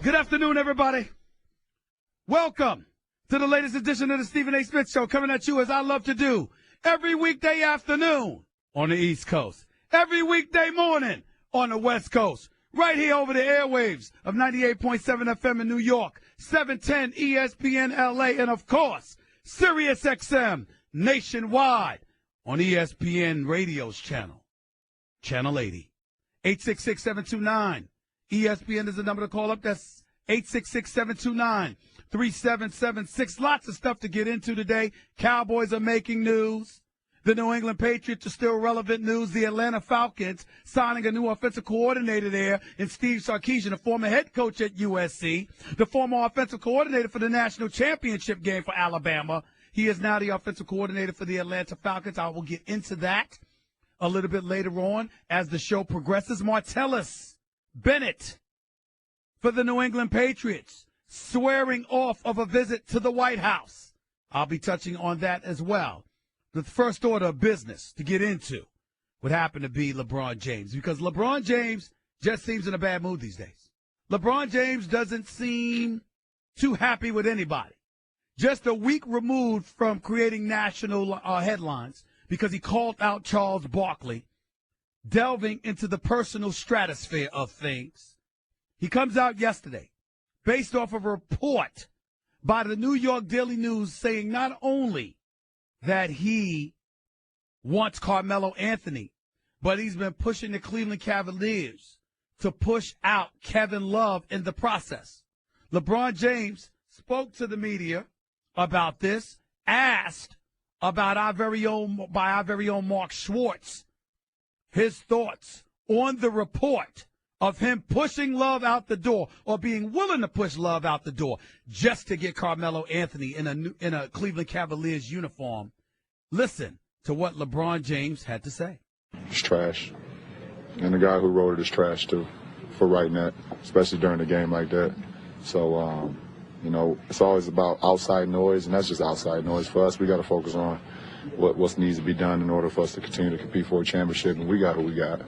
Good afternoon, everybody. Welcome to the latest edition of the Stephen A. Smith Show, coming at you as I love to do every weekday afternoon on the East Coast, every weekday morning on the West Coast, right here over the airwaves of 98.7 FM in New York, 710 ESPN LA, and, of course, Sirius XM nationwide on ESPN Radio's channel 80. 866-729. ESPN is the number to call up. That's 866-729-3776. Lots of stuff to get into today. Cowboys are making news. The New England Patriots are still relevant news. The Atlanta Falcons signing a new offensive coordinator there in Steve Sarkisian, a former head coach at USC, the former offensive coordinator for the national championship game for Alabama. He is now the offensive coordinator for the Atlanta Falcons. I will get into that a little bit later on as the show progresses. Martellus Bennett for the New England Patriots swearing off of a visit to the White House. I'll be touching on that as well. The first order of business to get into would happen to be LeBron James, because LeBron James just seems in a bad mood these days. LeBron James doesn't seem too happy with anybody. Just a week removed from creating national headlines because he called out Charles Barkley, delving into the personal stratosphere of things. He comes out yesterday based off of a report by the New York Daily News saying not only that he wants Carmelo Anthony, but he's been pushing the Cleveland Cavaliers to push out Kevin Love in the process. LeBron James spoke to the media about this, asked about our very own Mark Schwartz, his thoughts on the report of him pushing Love out the door, or being willing to push Love out the door just to get Carmelo Anthony in a Cleveland Cavaliers uniform. Listen to what LeBron James had to say. It's trash. And the guy who wrote it is trash, too, for writing that, especially during a game like that. So, it's always about outside noise, and that's just outside noise. For us, we got to focus on what needs to be done in order for us to continue to compete for a championship, and we got who we got.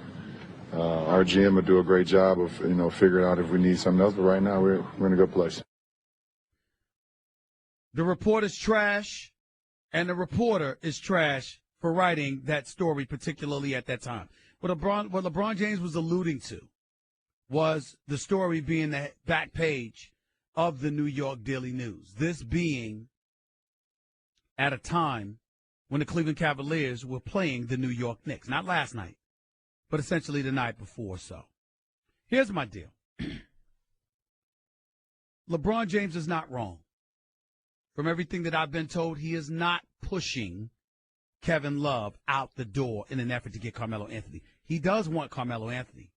Our GM will do a great job of, figuring out if we need something else, but right now we're in a good place. The report is trash, and the reporter is trash for writing that story, particularly at that time. What LeBron James was alluding to was the story being the back page of the New York Daily News. This being at a time when the Cleveland Cavaliers were playing the New York Knicks. Not last night, but essentially the night before. So here's my deal. LeBron James is not wrong. From everything that I've been told, he is not pushing Kevin Love out the door in an effort to get Carmelo Anthony. He does want Carmelo Anthony.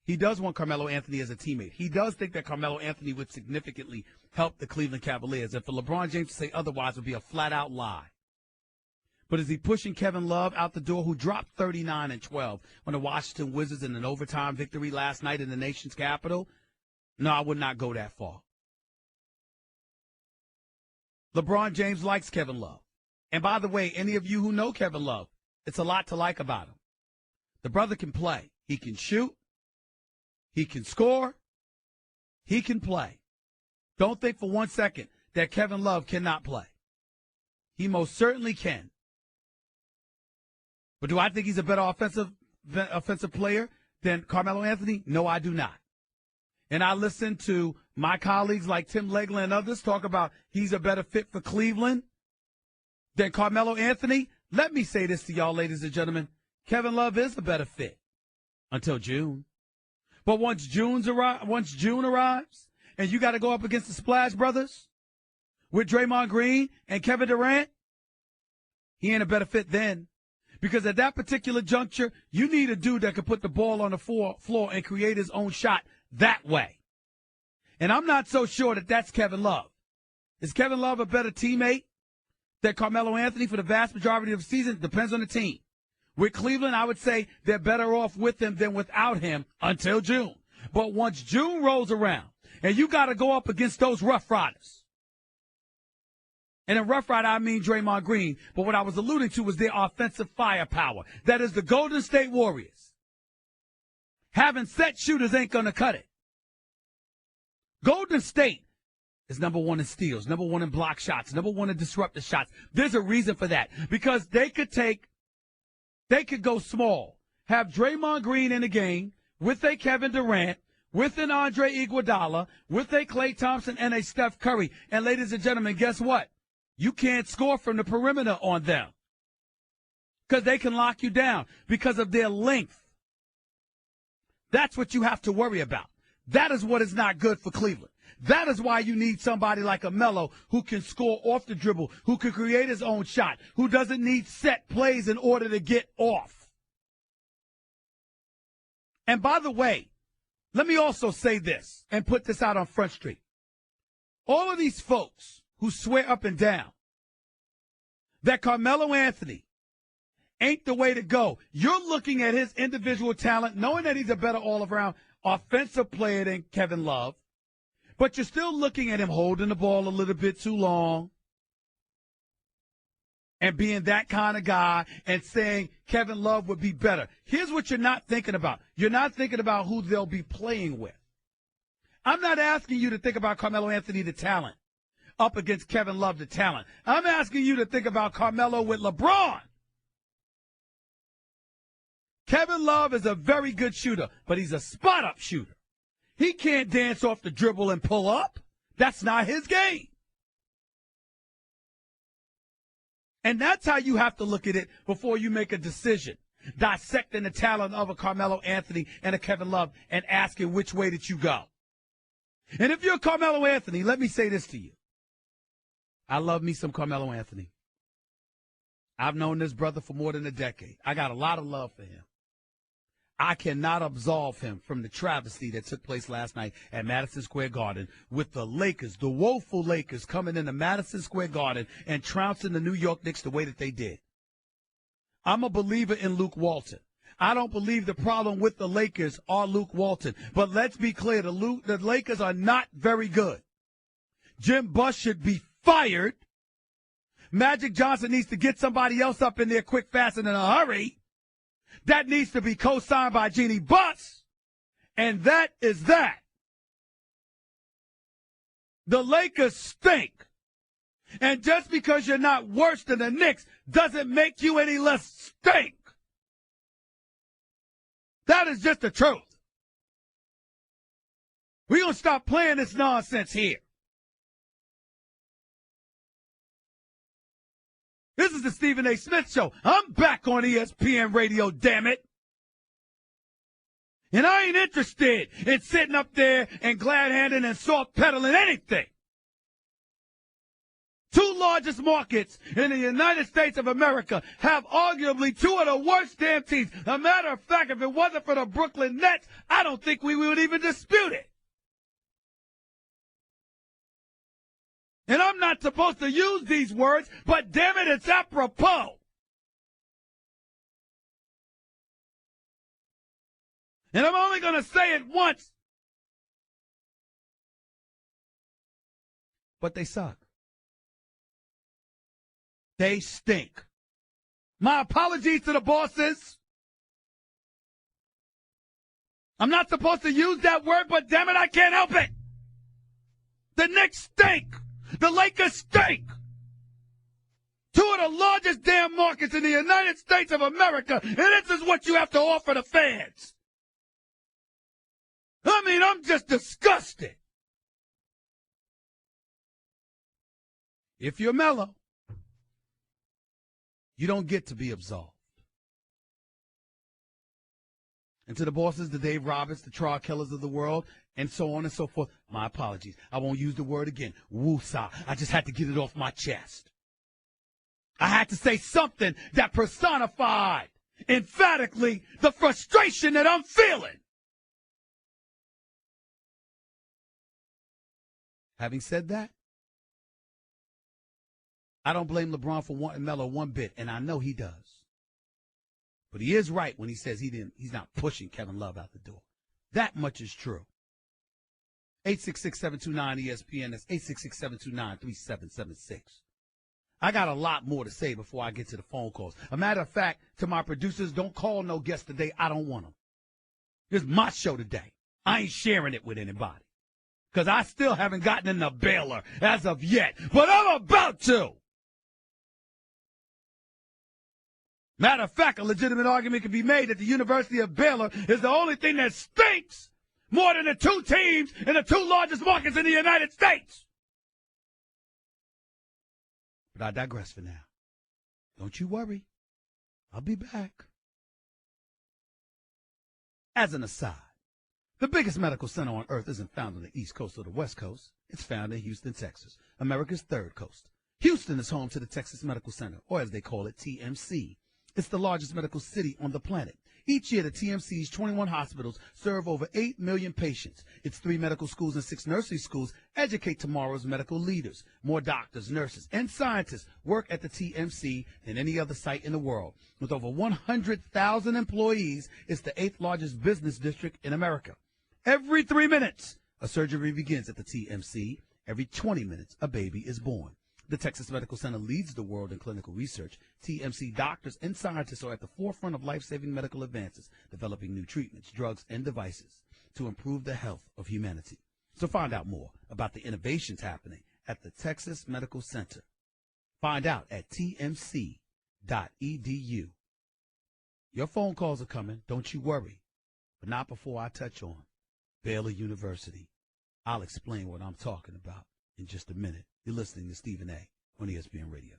He does want Carmelo Anthony as a teammate. He does think that Carmelo Anthony would significantly help the Cleveland Cavaliers. And for LeBron James to say otherwise would be a flat-out lie. But is he pushing Kevin Love out the door, who dropped 39-12 on the Washington Wizards in an overtime victory last night in the nation's capital? No, I would not go that far. LeBron James likes Kevin Love. And by the way, any of you who know Kevin Love, it's a lot to like about him. The brother can play. He can shoot. He can score. He can play. Don't think for 1 second that Kevin Love cannot play. He most certainly can. But do I think he's a better offensive player than Carmelo Anthony? No, I do not. And I listen to my colleagues like Tim Legler and others talk about he's a better fit for Cleveland than Carmelo Anthony. Let me say this to y'all, ladies and gentlemen. Kevin Love is a better fit until June. But once June arrives, and you got to go up against the Splash Brothers with Draymond Green and Kevin Durant, he ain't a better fit then. Because at that particular juncture, you need a dude that can put the ball on the floor and create his own shot that way. And I'm not so sure that that's Kevin Love. Is Kevin Love a better teammate than Carmelo Anthony for the vast majority of the season? Depends on the team. With Cleveland, I would say they're better off with him than without him until June. But once June rolls around, and you got to go up against those Rough Riders. And in Rough Rider, I mean Draymond Green. But what I was alluding to was their offensive firepower. That is the Golden State Warriors. Having set shooters ain't going to cut it. Golden State is number one in steals, number one in block shots, number one in disruptive shots. There's a reason for that because they could go small, have Draymond Green in the game with a Kevin Durant, with an Andre Iguodala, with a Klay Thompson and a Steph Curry. And ladies and gentlemen, guess what? You can't score from the perimeter on them because they can lock you down because of their length. That's what you have to worry about. That is what is not good for Cleveland. That is why you need somebody like a Melo who can score off the dribble, who can create his own shot, who doesn't need set plays in order to get off. And by the way, let me also say this and put this out on Front Street. All of these folks who swear up and down that Carmelo Anthony ain't the way to go, you're looking at his individual talent, knowing that he's a better all-around offensive player than Kevin Love, but you're still looking at him holding the ball a little bit too long and being that kind of guy and saying Kevin Love would be better. Here's what you're not thinking about. You're not thinking about who they'll be playing with. I'm not asking you to think about Carmelo Anthony, the talent, up against Kevin Love, the talent. I'm asking you to think about Carmelo with LeBron. Kevin Love is a very good shooter, but he's a spot-up shooter. He can't dance off the dribble and pull up. That's not his game. And that's how you have to look at it before you make a decision, dissecting the talent of a Carmelo Anthony and a Kevin Love and asking which way did you go. And if you're Carmelo Anthony, let me say this to you. I love me some Carmelo Anthony. I've known this brother for more than a decade. I got a lot of love for him. I cannot absolve him from the travesty that took place last night at Madison Square Garden with the Lakers, the woeful Lakers, coming into Madison Square Garden and trouncing the New York Knicks the way that they did. I'm a believer in Luke Walton. I don't believe the problem with the Lakers are Luke Walton. But let's be clear, the Lakers are not very good. Jim Buss should be fired. Magic Johnson needs to get somebody else up in there quick, fast, and in a hurry. That needs to be co-signed by Jeannie Buss, and that is that. The Lakers stink, and just because you're not worse than the Knicks doesn't make you any less stink. That is just the truth. We're going to stop playing this nonsense here. This is the Stephen A. Smith Show. I'm back on ESPN Radio, damn it. And I ain't interested in sitting up there and glad-handing and soft-pedaling anything. Two largest markets in the United States of America have arguably two of the worst damn teams. As a matter of fact, if it wasn't for the Brooklyn Nets, I don't think we would even dispute it. And I'm not supposed to use these words, but damn it, it's apropos. And I'm only going to say it once. But they suck. They stink. My apologies to the bosses. I'm not supposed to use that word, but damn it, I can't help it. The Knicks stink. The Lakers stink. Two of the largest damn markets in the United States of America, and this is what you have to offer the fans. I mean, I'm just disgusted. If you're Melo, you don't get to be absolved. And to the bosses, the Dave Roberts, the trial killers of the world, and so on and so forth, my apologies. I won't use the word again. Woosah. I just had to get it off my chest. I had to say something that personified emphatically the frustration that I'm feeling. Having said that, I don't blame LeBron for wanting Melo one bit, and I know he does. But he is right when he says he's not pushing Kevin Love out the door. That much is true. 866-729-ESPN. That's 866-729-3776. I got a lot more to say before I get to the phone calls. A matter of fact, to my producers, don't call no guests today. I don't want them. This is my show today. I ain't sharing it with anybody. because I still haven't gotten into Baylor as of yet, but I'm about to. Matter of fact, a legitimate argument can be made that the University of Baylor is the only thing that stinks more than the two teams in the two largest markets in the United States. But I digress for now. Don't you worry. I'll be back. As an aside, the biggest medical center on earth isn't found on the East Coast or the West Coast. It's found in Houston, Texas, America's third coast. Houston is home to the Texas Medical Center, or as they call it, TMC. It's the largest medical city on the planet. Each year, the TMC's 21 hospitals serve over 8 million patients. Its 3 medical schools and 6 nursery schools educate tomorrow's medical leaders. More doctors, nurses, and scientists work at the TMC than any other site in the world. With over 100,000 employees, it's the 8th largest business district in America. Every 3 minutes, a surgery begins at the TMC. Every 20 minutes, a baby is born. The Texas Medical Center leads the world in clinical research. TMC doctors and scientists are at the forefront of life-saving medical advances, developing new treatments, drugs, and devices to improve the health of humanity. So find out more about the innovations happening at the Texas Medical Center. Find out at tmc.edu. Your phone calls are coming, don't you worry, but not before I touch on Baylor University. I'll explain what I'm talking about in just a minute. You're listening to Stephen A. on ESPN Radio.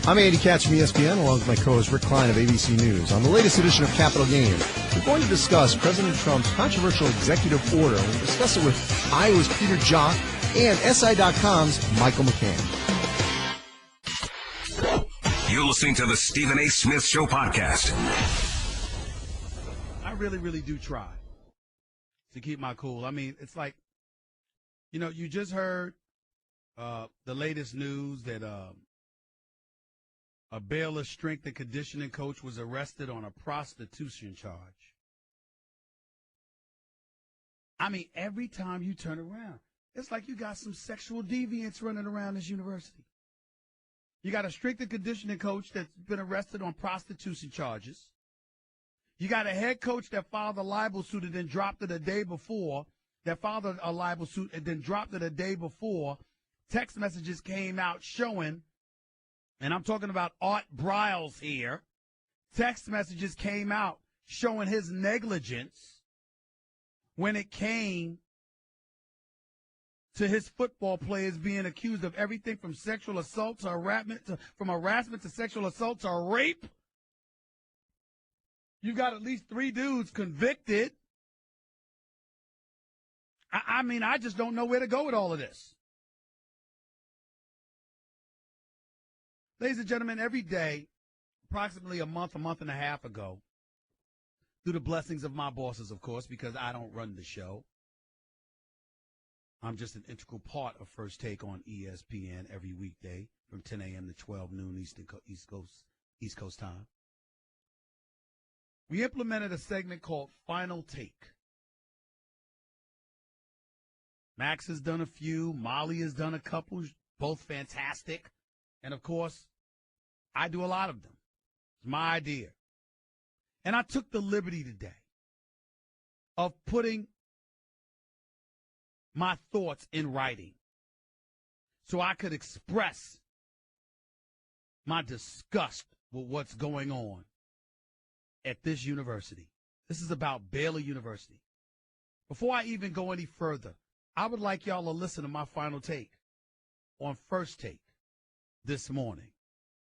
I'm Andy Katz from ESPN, along with my co-host Rick Klein of ABC News. On the latest edition of Capital Gains, we're going to discuss President Trump's controversial executive order. We'll discuss it with Iowa's Peter Jock and SI.com's Michael McCann. You're listening to the Stephen A. Smith Show podcast. I really, really do try to keep my cool. I mean, it's like, you know, you just heard the latest news that a Baylor strength and conditioning coach was arrested on a prostitution charge. I mean, every time you turn around, it's like you got some sexual deviants running around this university. You got a strength and conditioning coach that's been arrested on prostitution charges. You got a head coach that filed a libel suit and then dropped it a day before. That filed a libel suit and then dropped it a day before. Text messages came out showing, and I'm talking about Art Briles here. Text messages came out showing his negligence when it came to his football players being accused of everything from sexual assault to harassment to sexual assault to rape. You got at least 3 dudes convicted. I mean, I just don't know where to go with all of this. Ladies and gentlemen, every day, approximately a month and a half ago, through the blessings of my bosses, of course, because I don't run the show, I'm just an integral part of First Take on ESPN every weekday from 10 a.m. to 12 noon East Coast time. We implemented a segment called Final Take. Max has done a few. Molly has done a couple, both fantastic. And, of course, I do a lot of them. It's my idea. And I took the liberty today of putting my thoughts in writing so I could express my disgust with what's going on at this university. This is about Baylor University. Before I even go any further, I would like y'all to listen to my final take on First Take this morning.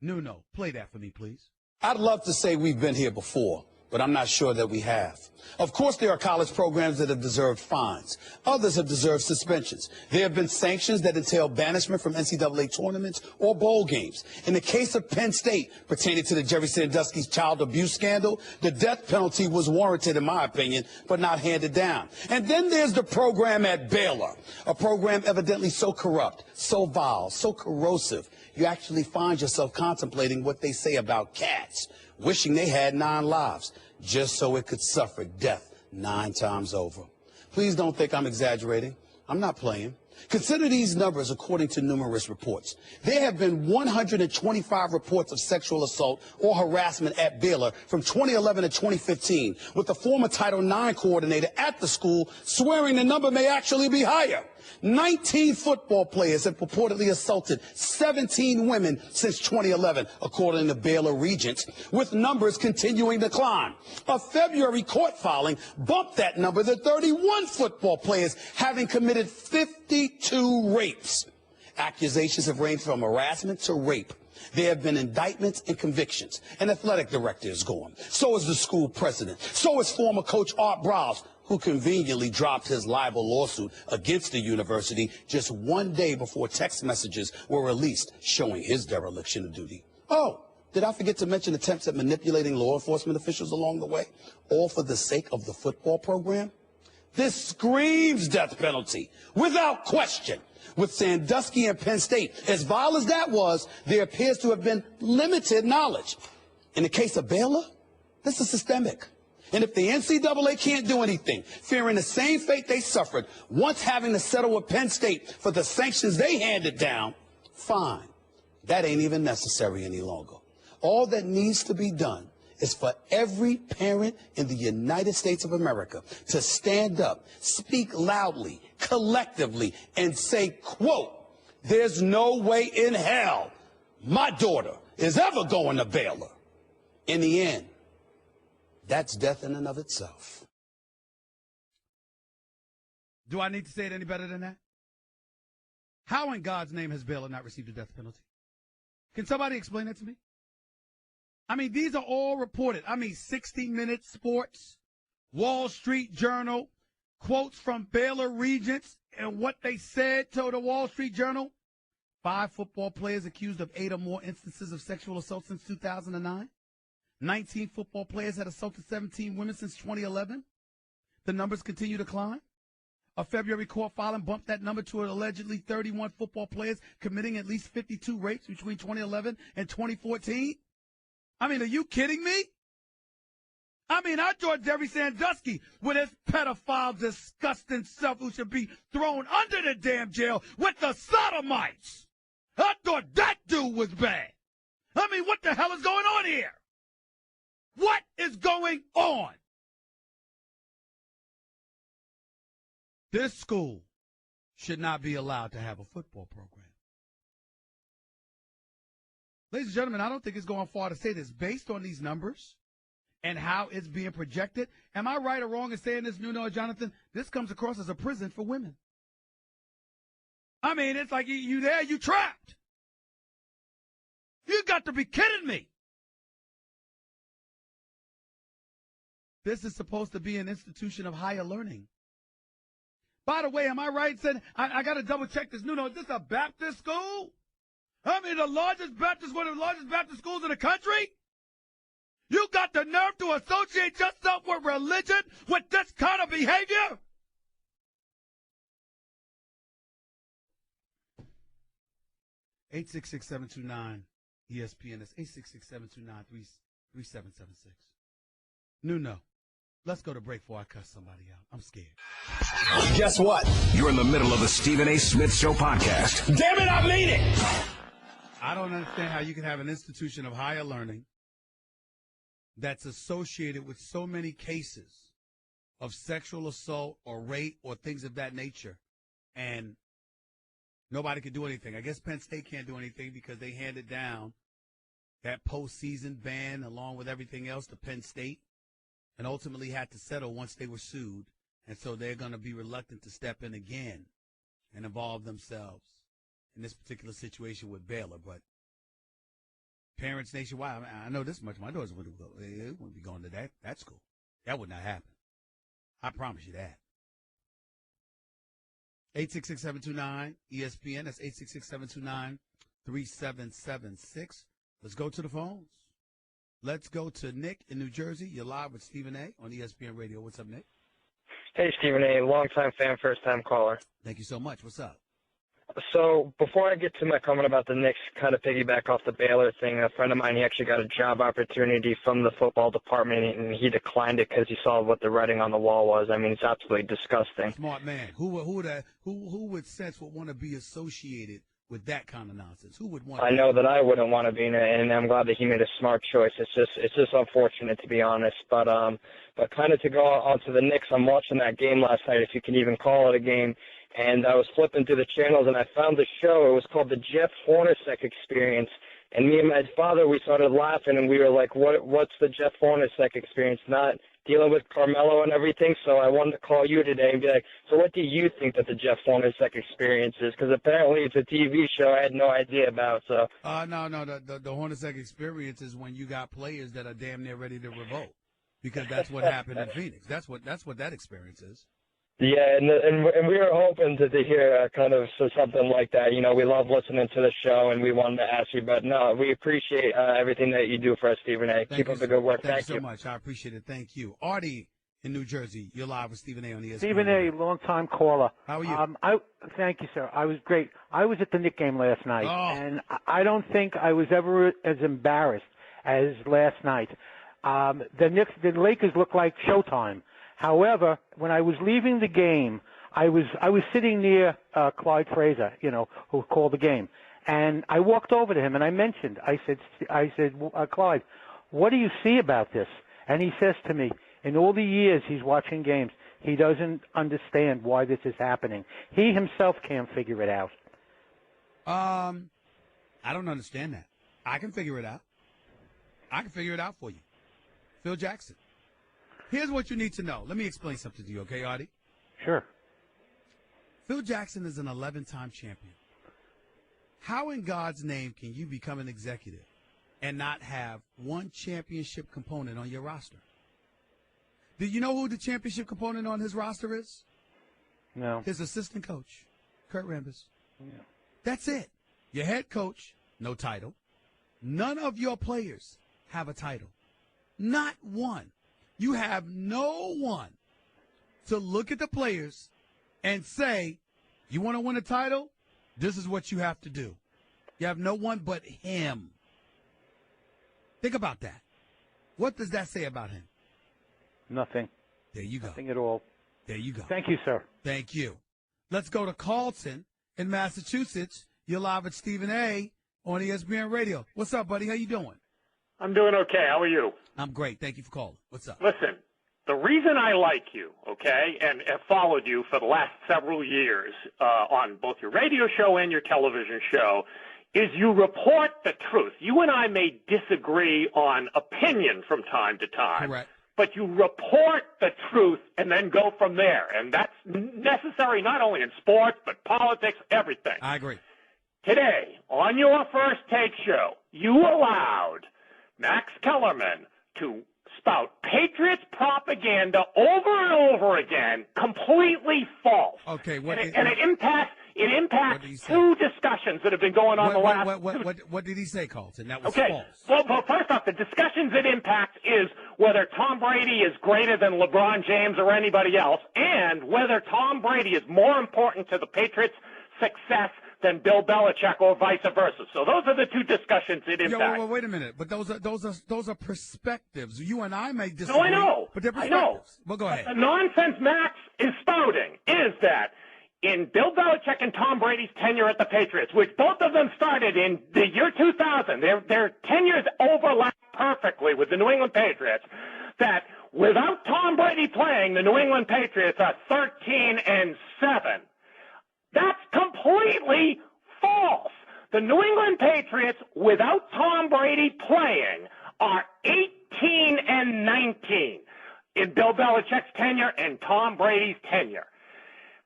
Nuno, play that for me, please. I'd love to say we've been here before, but I'm not sure that we have. Of course, there are college programs that have deserved fines. Others have deserved suspensions. There have been sanctions that entail banishment from NCAA tournaments or bowl games. In the case of Penn State, pertaining to the Jerry Sandusky's child abuse scandal, the death penalty was warranted, in my opinion, but not handed down. And then there's the program at Baylor, a program evidently so corrupt, so vile, so corrosive, you actually find yourself contemplating what they say about cats, wishing they had 9 lives, just so it could suffer death 9 times over. Please don't think I'm exaggerating. I'm not playing. Consider these numbers according to numerous reports. There have been 125 reports of sexual assault or harassment at Baylor from 2011 to 2015, with the former Title IX coordinator at the school swearing the number may actually be higher. 19 football players have purportedly assaulted 17 women since 2011, according to Baylor Regents, with numbers continuing to climb. A February court filing bumped that number to 31 football players having committed 52 rapes. Accusations have ranged from harassment to rape. There have been indictments and convictions. An athletic director is gone. So is the school president. So is former coach Art Browse, who conveniently dropped his libel lawsuit against the university just one day before text messages were released showing his dereliction of duty. Oh, did I forget to mention attempts at manipulating law enforcement officials along the way, all for the sake of the football program? This screams death penalty, without question. With Sandusky and Penn State, as vile as that was, there appears to have been limited knowledge. In the case of Baylor, this is systemic. And if the NCAA can't do anything, fearing the same fate they suffered once having to settle with Penn State for the sanctions they handed down, fine. That ain't even necessary any longer. All that needs to be done is for every parent in the United States of America to stand up, speak loudly, collectively, and say, quote, "There's no way in hell my daughter is ever going to Baylor." In the end, that's death in and of itself. Do I need to say it any better than that? How in God's name has Baylor not received a death penalty? Can somebody explain that to me? I mean, these are all reported. I mean, 60 Minutes Sports, Wall Street Journal, quotes from Baylor Regents and what they said to the Wall Street Journal. 5 football players accused of 8 or more instances of sexual assault since 2009. 19 football players had assaulted 17 women since 2011. The numbers continue to climb. A February court filing bumped that number to allegedly 31 football players committing at least 52 rapes between 2011 and 2014. I mean, are you kidding me? I mean, I thought Jerry Sandusky with his pedophile, disgusting self who should be thrown under the damn jail with the sodomites. I thought that dude was bad. I mean, what the hell is going on here? What is going on? This school should not be allowed to have a football program. Ladies and gentlemen, I don't think it's going far to say this. Based on these numbers and how it's being projected, am I right or wrong in saying this, Nuno or Jonathan? This comes across as a prison for women. I mean, it's like you there, you trapped. You got to be kidding me. This is supposed to be an institution of higher learning. By the way, am I right in saying, I got to double check this, Nuno, is this a Baptist school? I mean, one of the largest Baptist schools in the country? You got the nerve to associate yourself with religion with this kind of behavior? (866-729-ESPN). That's 866-729-3776. Nuno, let's go to break before I cuss somebody out. I'm scared. Guess what? You're in the middle of the Stephen A. Smith Show podcast. Damn it, I mean it! I don't understand how you can have an institution of higher learning that's associated with so many cases of sexual assault or rape or things of that nature, and nobody can do anything. I guess Penn State can't do anything because they handed down that postseason ban along with everything else to Penn State and ultimately had to settle once they were sued, and so they're going to be reluctant to step in again and involve themselves in this particular situation with Baylor. But parents nationwide, I know this much. My daughters wouldn't be going to that school. That would not happen. I promise you that. 866-729-ESPN. That's 866-729-3776. Let's go to the phones. Let's go to Nick in New Jersey. You're live with Stephen A. on ESPN Radio. What's up, Nick? Hey, Stephen A., longtime fan, first-time caller. Thank you so much. What's up? So before I get to my comment about the Knicks, kind of piggyback off the Baylor thing, a friend of mine, he actually got a job opportunity from the football department, and he declined it because he saw what the writing on the wall was. I mean, it's absolutely disgusting. Smart man. Who would sense would want to be associated with that kind of nonsense? Who would want? I know that I wouldn't want to be in it, and I'm glad that he made a smart choice. It's just unfortunate, to be honest. But kind of to go on to the Knicks, I'm watching that game last night, if you can even call it a game. And I was flipping through the channels, and I found the show. It was called the Jeff Hornacek Experience. And me and my father, we started laughing, and we were like, what's the Jeff Hornacek Experience? Not dealing with Carmelo and everything. So I wanted to call you today and be like, so what do you think that the Jeff Hornacek Experience is? Because apparently it's a TV show I had no idea about. So No. The Hornacek Experience is when you got players that are damn near ready to revolt, because that's what happened in Phoenix. That's what that experience is. Yeah, and we were hoping to hear kind of something like that. You know, we love listening to the show, and we wanted to ask you. But, no, we appreciate everything that you do for us, Stephen A. Keep up the good work. Thank you so much. I appreciate it. Thank you. Artie in New Jersey, you're live with Stephen A. on ESPN. Stephen A., long-time caller. How are you? Thank you, sir. I was great. I was at the Knicks game last night, and I don't think I was ever as embarrassed as last night. The Lakers look like Showtime. However, when I was leaving the game, I was sitting near Clyde Frazier, who called the game, and I walked over to him and I said, Clyde, what do you see about this? And he says to me, in all the years he's watching games, he doesn't understand why this is happening. He himself can't figure it out. I don't understand that. I can figure it out. I can figure it out for you. Phil Jackson. Here's what you need to know. Let me explain something to you, okay, Artie? Sure. Phil Jackson is an 11-time champion. How in God's name can you become an executive and not have one championship component on your roster? Do you know who the championship component on his roster is? No. His assistant coach, Kurt Rambis. Yeah. That's it. Your head coach, no title. None of your players have a title. Not one. You have no one to look at the players and say, you want to win a title? This is what you have to do. You have no one but him. Think about that. What does that say about him? Nothing. There you go. Nothing at all. There you go. Thank you, sir. Thank you. Let's go to Carlton in Massachusetts. You're live at Stephen A. on ESPN Radio. What's up, buddy? How you doing? I'm doing okay. How are you? I'm great. Thank you for calling. What's up? Listen, the reason I like you, okay, and have followed you for the last several years on both your radio show and your television show is you report the truth. You and I may disagree on opinion from time to time. Correct. But you report the truth and then go from there. And that's necessary not only in sports, but politics, everything. I agree. Today, on your First Take show, you allowed Max Kellerman to spout Patriots propaganda over and over again, completely false. Okay, it impacts two discussions that have been going on the last. What did he say, Carlton? That was okay. false. Well, first off, the discussions it impacts is whether Tom Brady is greater than LeBron James or anybody else, and whether Tom Brady is more important to the Patriots' success than Bill Belichick or vice versa. So those are the two discussions it impacts. Wait a minute. But those are perspectives. You and I may disagree. No, I know. But they're perspectives. I know. Well, go ahead. The nonsense Max is spouting is that in Bill Belichick and Tom Brady's tenure at the Patriots, which both of them started in the year 2000, their tenures overlap perfectly with the New England Patriots, that without Tom Brady playing, the New England Patriots are 13-7. That's completely false. The New England Patriots, without Tom Brady playing, are 18-19 in Bill Belichick's tenure and Tom Brady's tenure.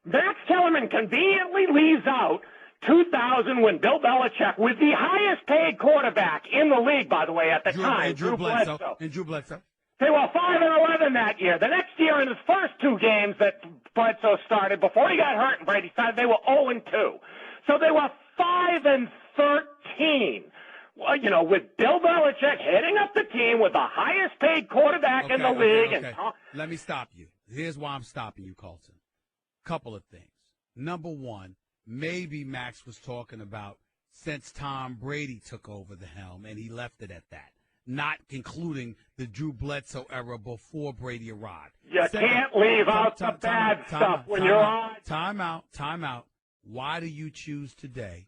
Max Kellerman conveniently leaves out 2000 when Bill Belichick, with the highest paid quarterback in the league, by the way, at the time, Drew Bledsoe. And Drew Bledsoe. They were 5-11 that year. The next year, in his first two games that Bledsoe started, before he got hurt and Brady started, they were 0-2. So they were 5-13. Well, with Bill Belichick heading up the team with the highest paid quarterback in the league. Okay. Let me stop you. Here's why I'm stopping you, Carlton. Couple of things. Number one, maybe Max was talking about since Tom Brady took over the helm, and he left it at that, not including the Drew Bledsoe era before Brady arrived. You can't leave out the bad stuff when you're on. Time out. Why do you choose today,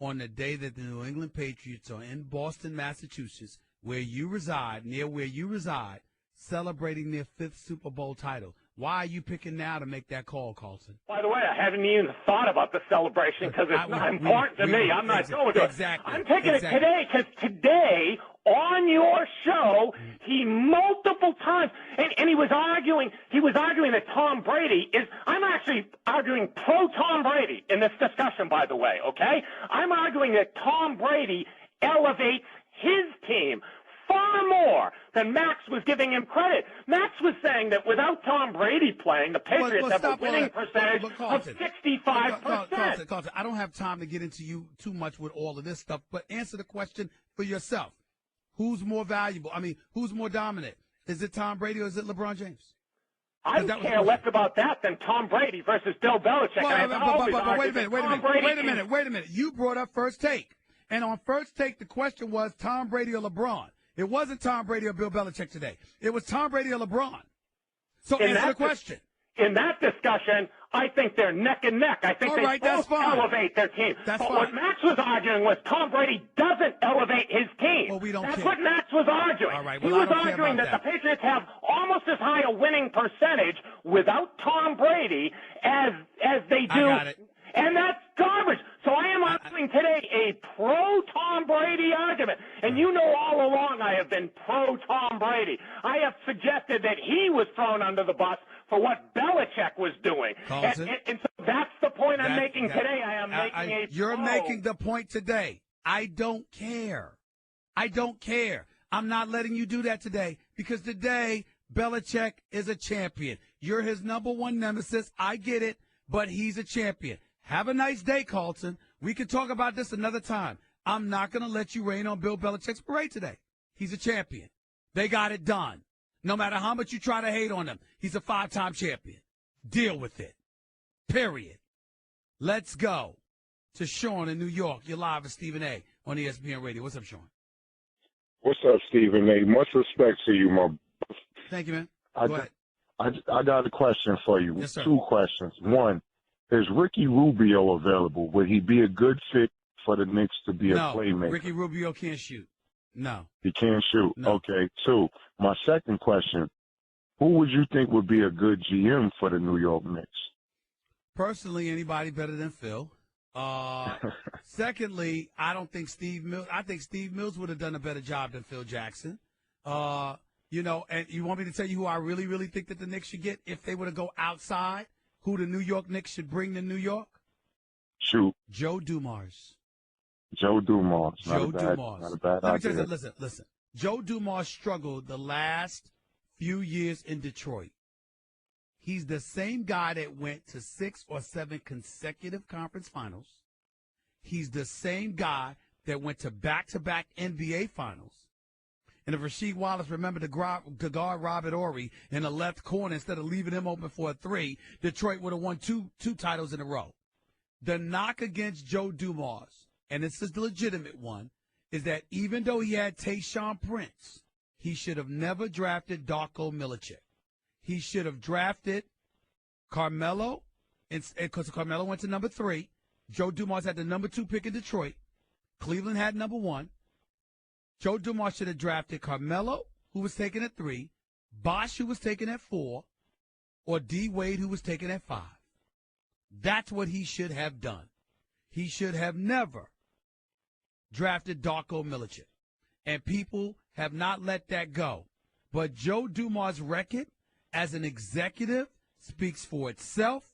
on the day that the New England Patriots are in Boston, Massachusetts, near where you reside, celebrating their 5th Super Bowl title? Why are you picking now to make that call, Carlton? By the way, I haven't even thought about the celebration because it's not important to me. I'm not going to it. Exactly. I'm picking it today because today on your show, he multiple times, and he was arguing that Tom Brady is, I'm actually arguing pro-Tom Brady in this discussion, by the way, okay? I'm arguing that Tom Brady elevates his team far more than Max was giving him credit. Max was saying that without Tom Brady playing, the Patriots have a winning percentage of 65%. Carlton, I don't have time to get into you too much with all of this stuff, but answer the question for yourself. Who's more valuable? I mean, who's more dominant? Is it Tom Brady or is it LeBron James? I care less about that than Tom Brady versus Bill Belichick. But wait a minute. You brought up First Take. And on First Take, the question was Tom Brady or LeBron. It wasn't Tom Brady or Bill Belichick today. It was Tom Brady or LeBron. So answer the question. In that discussion, I think they're neck and neck. I think they both elevate their team. But what Max was arguing was Tom Brady doesn't elevate his team. Well, we don't care. That's what Max was arguing. All right, he was arguing that the Patriots have almost as high a winning percentage without Tom Brady as they do. I got it. And that's garbage. So I am arguing today a pro-Tom Brady argument. And you know all along I have been pro-Tom Brady. I have suggested that he was thrown under the bus for what Belichick was doing. And so that's the point I'm making today. I am making You're making the point today. I don't care. I'm not letting you do that today because today Belichick is a champion. You're his number one nemesis. I get it, but he's a champion. Have a nice day, Carlton. We can talk about this another time. I'm not going to let you rain on Bill Belichick's parade today. He's a champion. They got it done. No matter how much you try to hate on him, he's a 5-time champion. Deal with it. Period. Let's go to Sean in New York. You're live with Stephen A. on ESPN Radio. What's up, Sean? What's up, Stephen A? Much respect to you, my. Thank you, man. Go ahead. I got a question for you. Yes, sir. 2 questions. One, is Ricky Rubio available? Would he be a good fit for the Knicks to be a playmaker? No, Ricky Rubio can't shoot. No. He can't shoot? No. Okay. 2, my second question, who would you think would be a good GM for the New York Knicks? Personally, anybody better than Phil. Secondly, I don't think Steve Mills. I think Steve Mills would have done a better job than Phil Jackson. And you want me to tell you who I really, really think that the Knicks should get if they were to go outside? Who the New York Knicks should bring to New York? Shoot. Joe Dumars. Joe Dumars. Not a bad idea. Me tell you, listen. Joe Dumars struggled the last few years in Detroit. He's the same guy that went to 6 or 7 consecutive conference finals. He's the same guy that went to back-to-back NBA finals. And if Rasheed Wallace remembered to guard Robert Horry in the left corner instead of leaving him open for a 3, Detroit would have won two titles in a row. The knock against Joe Dumars, and this is the legitimate one, is that even though he had Tayshaun Prince, he should have never drafted Darko Milicic. He should have drafted Carmelo, because Carmelo went to number 3. Joe Dumars had the number 2 pick in Detroit. Cleveland had number 1. Joe Dumars should have drafted Carmelo, who was taken at 3, Bosh, who was taken at 4, or D. Wade, who was taken at 5. That's what he should have done. He should have never drafted Darko Milicic. And people have not let that go. But Joe Dumars' record as an executive speaks for itself.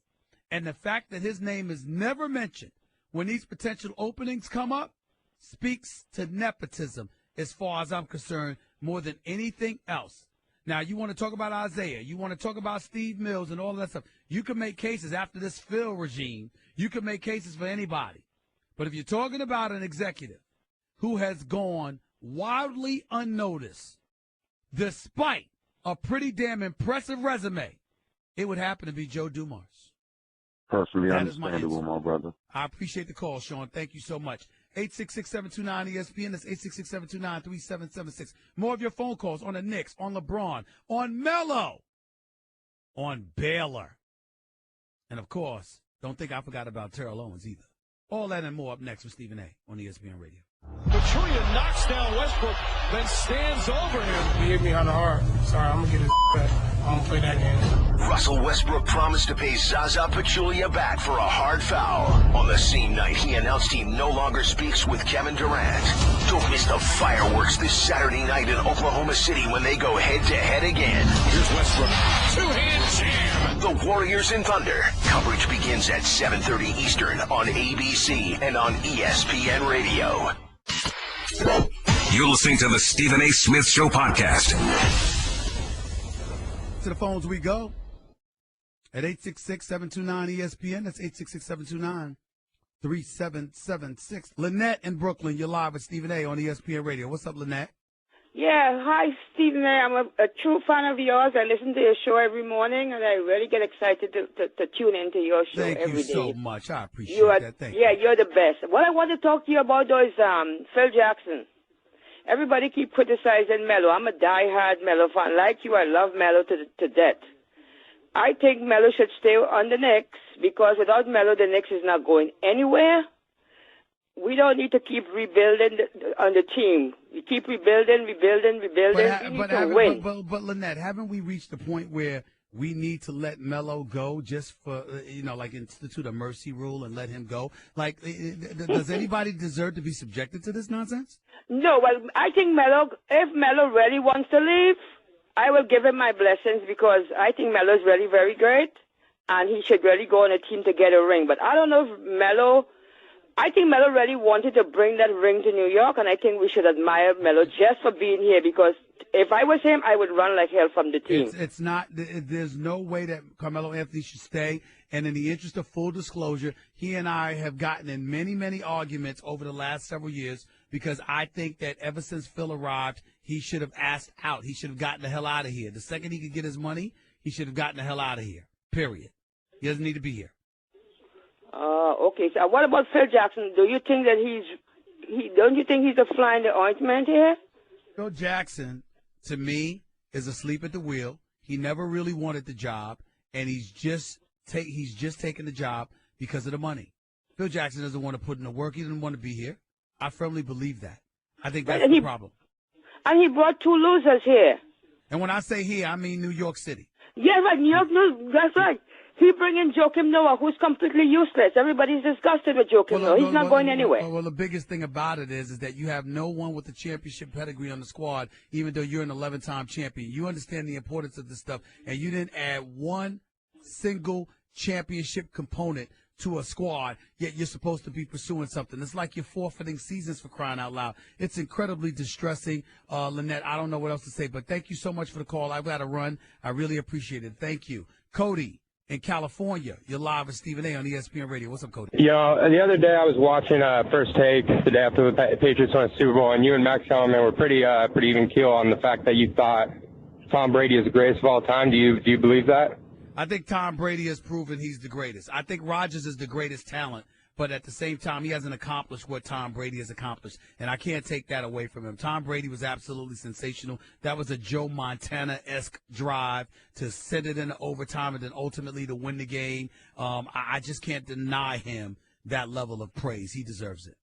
And the fact that his name is never mentioned when these potential openings come up speaks to nepotism, as far as I'm concerned, more than anything else. Now, you want to talk about Isaiah. You want to talk about Steve Mills and all that stuff. You can make cases after this Phil regime. You can make cases for anybody. But if you're talking about an executive who has gone wildly unnoticed, despite a pretty damn impressive resume, it would happen to be Joe Dumars. Perfectly That is my understandable, answer. my brother. I appreciate the call, Sean. Thank you so much. 866-729-ESPN. That's 866-729-3776. More of your phone calls on the Knicks, on LeBron, on Melo, on Baylor. And, of course, don't think I forgot about Terrell Owens either. All that and more up next with Stephen A. on ESPN Radio. Pachulia knocks down Westbrook, then stands over him. He hit me on the heart. Sorry, I'm going to get his back. I'm going to play that game. Russell Westbrook promised to pay Zaza Pachulia back for a hard foul. On the same night, he announced he no longer speaks with Kevin Durant. Don't miss the fireworks this Saturday night in Oklahoma City when they go head-to-head again. Here's Westbrook. Two-hand jam. The Warriors and Thunder. Coverage begins at 7:30 Eastern on ABC and on ESPN Radio. You're listening to the Stephen A. Smith Show podcast. To the phones we go at 866-729-ESPN. That's 866-729-3776. Lynette in Brooklyn, you're live with Stephen A. on ESPN Radio. What's up, Lynette? Yeah, hi, Stephen A. I'm a true fan of yours. I listen to your show every morning, and I really get excited to tune into your show every day. Thank you so much. I appreciate that. Thank you. Yeah, you're the best. What I want to talk to you about, though, is Phil Jackson. Everybody keep criticizing Melo. I'm a diehard Melo fan. Like you, I love Melo to death. I think Melo should stay on the Knicks because without Melo, the Knicks is not going anywhere. We don't need to keep rebuilding on the team. We keep rebuilding. We need to win. But Lynette, haven't we reached the point where we need to let Melo go just for, like institute a mercy rule and let him go? Like, does anybody deserve to be subjected to this nonsense? No, well, I think if Melo really wants to leave, I will give him my blessings because I think Melo is really very great and he should really go on a team to get a ring. But I don't know if I think Melo really wanted to bring that ring to New York, and I think we should admire Melo just for being here because if I was him, I would run like hell from the team. It's not. There's no way that Carmelo Anthony should stay. And in the interest of full disclosure, he and I have gotten in many, many arguments over the last several years because I think that ever since Phil arrived, he should have asked out. He should have gotten the hell out of here. The second he could get his money, he should have gotten the hell out of here, period. He doesn't need to be here. Okay. So what about Phil Jackson? Do you think that don't you think he's a fly in the ointment here? Phil Jackson, to me, is asleep at the wheel. He never really wanted the job, and he's just taking the job because of the money. Phil Jackson doesn't want to put in the work. He doesn't want to be here. I firmly believe that. I think that's the problem. And he brought two losers here. And when I say here, I mean New York City. Yeah, right. New York, that's right. He bring in Joakim Noah, who's completely useless. Everybody's disgusted with Joakim Noah. He's not going anywhere. Well, the biggest thing about it is that you have no one with a championship pedigree on the squad, even though you're an 11-time champion. You understand the importance of this stuff, and you didn't add one single championship component to a squad, yet you're supposed to be pursuing something. It's like you're forfeiting seasons for crying out loud. It's incredibly distressing. Lynette, I don't know what else to say, but thank you so much for the call. I've got to run. I really appreciate it. Thank you. Cody in California, you're live with Stephen A. on ESPN Radio. What's up, Cody? The other day I was watching First Take the day after the Patriots won the Super Bowl, and you and Max Kellerman were pretty even keel on the fact that you thought Tom Brady is the greatest of all time. Do you believe that? I think Tom Brady has proven he's the greatest. I think Rodgers is the greatest talent, but at the same time, he hasn't accomplished what Tom Brady has accomplished, and I can't take that away from him. Tom Brady was absolutely sensational. That was a Joe Montana-esque drive to send it into overtime and then ultimately to win the game. I just can't deny him that level of praise. He deserves it.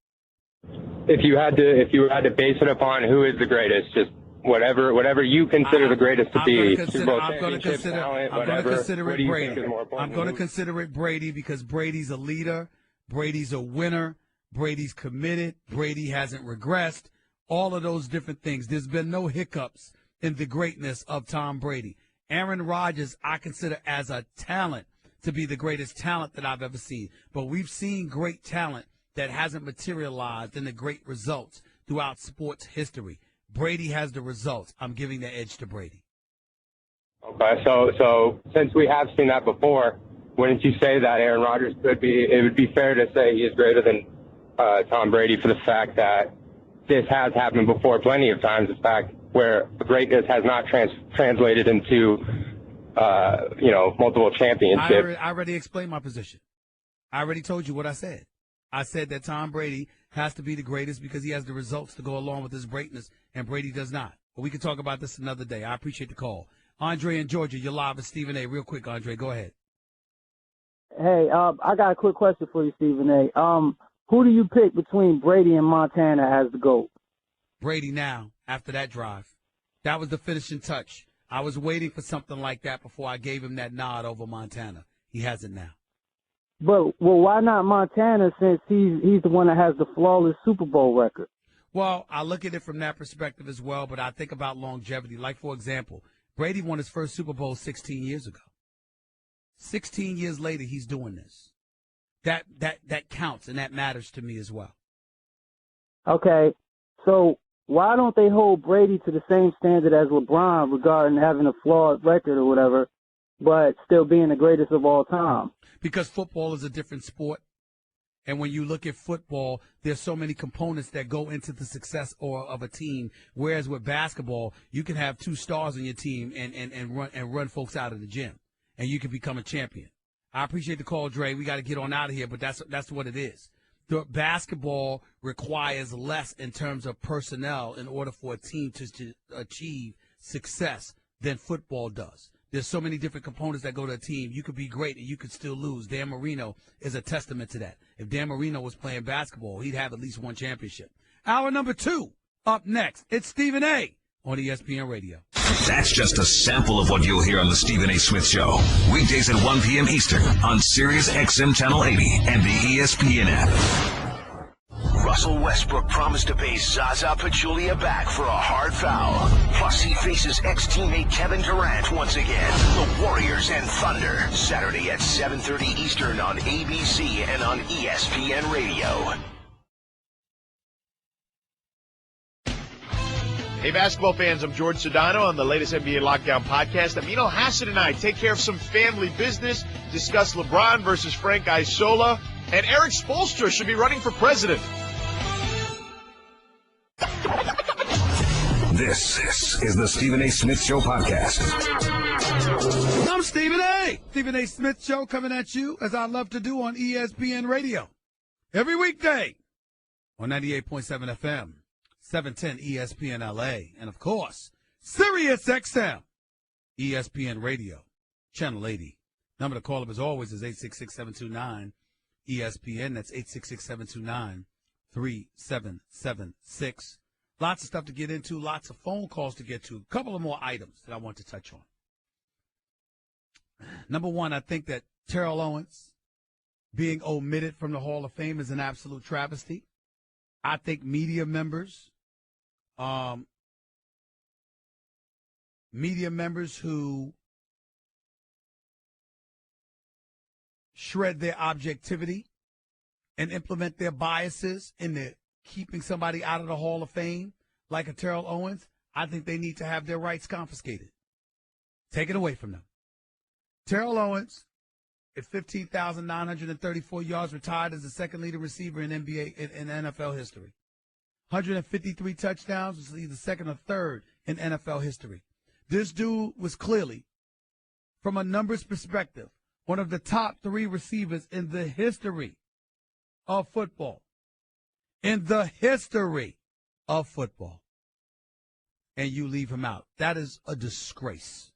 If you had to base it upon who is the greatest, just whatever you consider the greatest to be. I'm going to consider it Brady. I'm going to consider it Brady because Brady's a leader. Brady's a winner. Brady's committed. Brady hasn't regressed. All of those different things. There's been no hiccups in the greatness of Tom Brady. Aaron Rodgers, I consider as a talent to be the greatest talent that I've ever seen. But we've seen great talent that hasn't materialized in the great results throughout sports history. Brady has the results. I'm giving the edge to Brady. Okay, so since we have seen that before, wouldn't you say that Aaron Rodgers it would be fair to say he is greater than Tom Brady for the fact that this has happened before plenty of times, in fact, where greatness has not translated into, multiple championships. I already explained my position. I already told you what I said. I said that Tom Brady has to be the greatest because he has the results to go along with his greatness, and Brady does not. But we can talk about this another day. I appreciate the call. Andre in Georgia, you're live with Stephen A. Real quick, Andre, go ahead. Hey, I got a quick question for you, Stephen A. Who do you pick between Brady and Montana as the GOAT? Brady now, after that drive. That was the finishing touch. I was waiting for something like that before I gave him that nod over Montana. He has it now. But, well, why not Montana since he's the one that has the flawless Super Bowl record? Well, I look at it from that perspective as well, but I think about longevity. Like, for example, Brady won his first Super Bowl 16 years ago. 16 years later, he's doing this. That counts, and that matters to me as well. Okay, so why don't they hold Brady to the same standard as LeBron regarding having a flawed record or whatever, but still being the greatest of all time? Because football is a different sport. And when you look at football, there's so many components that go into the success of a team. Whereas with basketball, you can have 2 stars on your team and run folks out of the gym, and you can become a champion. I appreciate the call, Dre. We got to get on out of here, but that's what it is. The basketball requires less in terms of personnel in order for a team to achieve success than football does. There's so many different components that go to a team. You could be great and you could still lose. Dan Marino is a testament to that. If Dan Marino was playing basketball, he'd have at least 1 championship. Hour number 2 up next. It's Stephen A. on ESPN Radio. That's just a sample of what you'll hear on the Stephen A. Smith Show. Weekdays at 1 p.m. Eastern on Sirius XM Channel 80 and the ESPN app. Russell Westbrook promised to pay Zaza Pachulia back for a hard foul. Plus, he faces ex-teammate Kevin Durant once again. The Warriors and Thunder. Saturday at 7:30 Eastern on ABC and on ESPN Radio. Hey, basketball fans, I'm George Sedano on the latest NBA Lockdown podcast. Amino Hassan and I take care of some family business, discuss LeBron versus Frank Isola, and Eric Spoelstra should be running for president. This is the Stephen A. Smith Show podcast. I'm Stephen A. Stephen A. Smith Show coming at you, as I love to do, on ESPN Radio. Every weekday on 98.7 FM, 710 ESPN LA, and, of course, Sirius XM, ESPN Radio, Channel 80. Number to call up, as always, is 866-729-ESPN. That's 866-729-3776. Lots of stuff to get into, lots of phone calls to get to. A couple of more items that I want to touch on. Number one, I think that Terrell Owens being omitted from the Hall of Fame is an absolute travesty. I think media members who shred their objectivity and implement their biases into keeping somebody out of the Hall of Fame, like a Terrell Owens, I think they need to have their rights confiscated. Take it away from them. Terrell Owens, at 15,934 yards, retired as the second leading receiver in NFL history. 153 touchdowns, was either second or third in NFL history. This dude was clearly, from a numbers perspective, one of the top 3 receivers in the history of football. In the history of football. And you leave him out. That is a disgrace.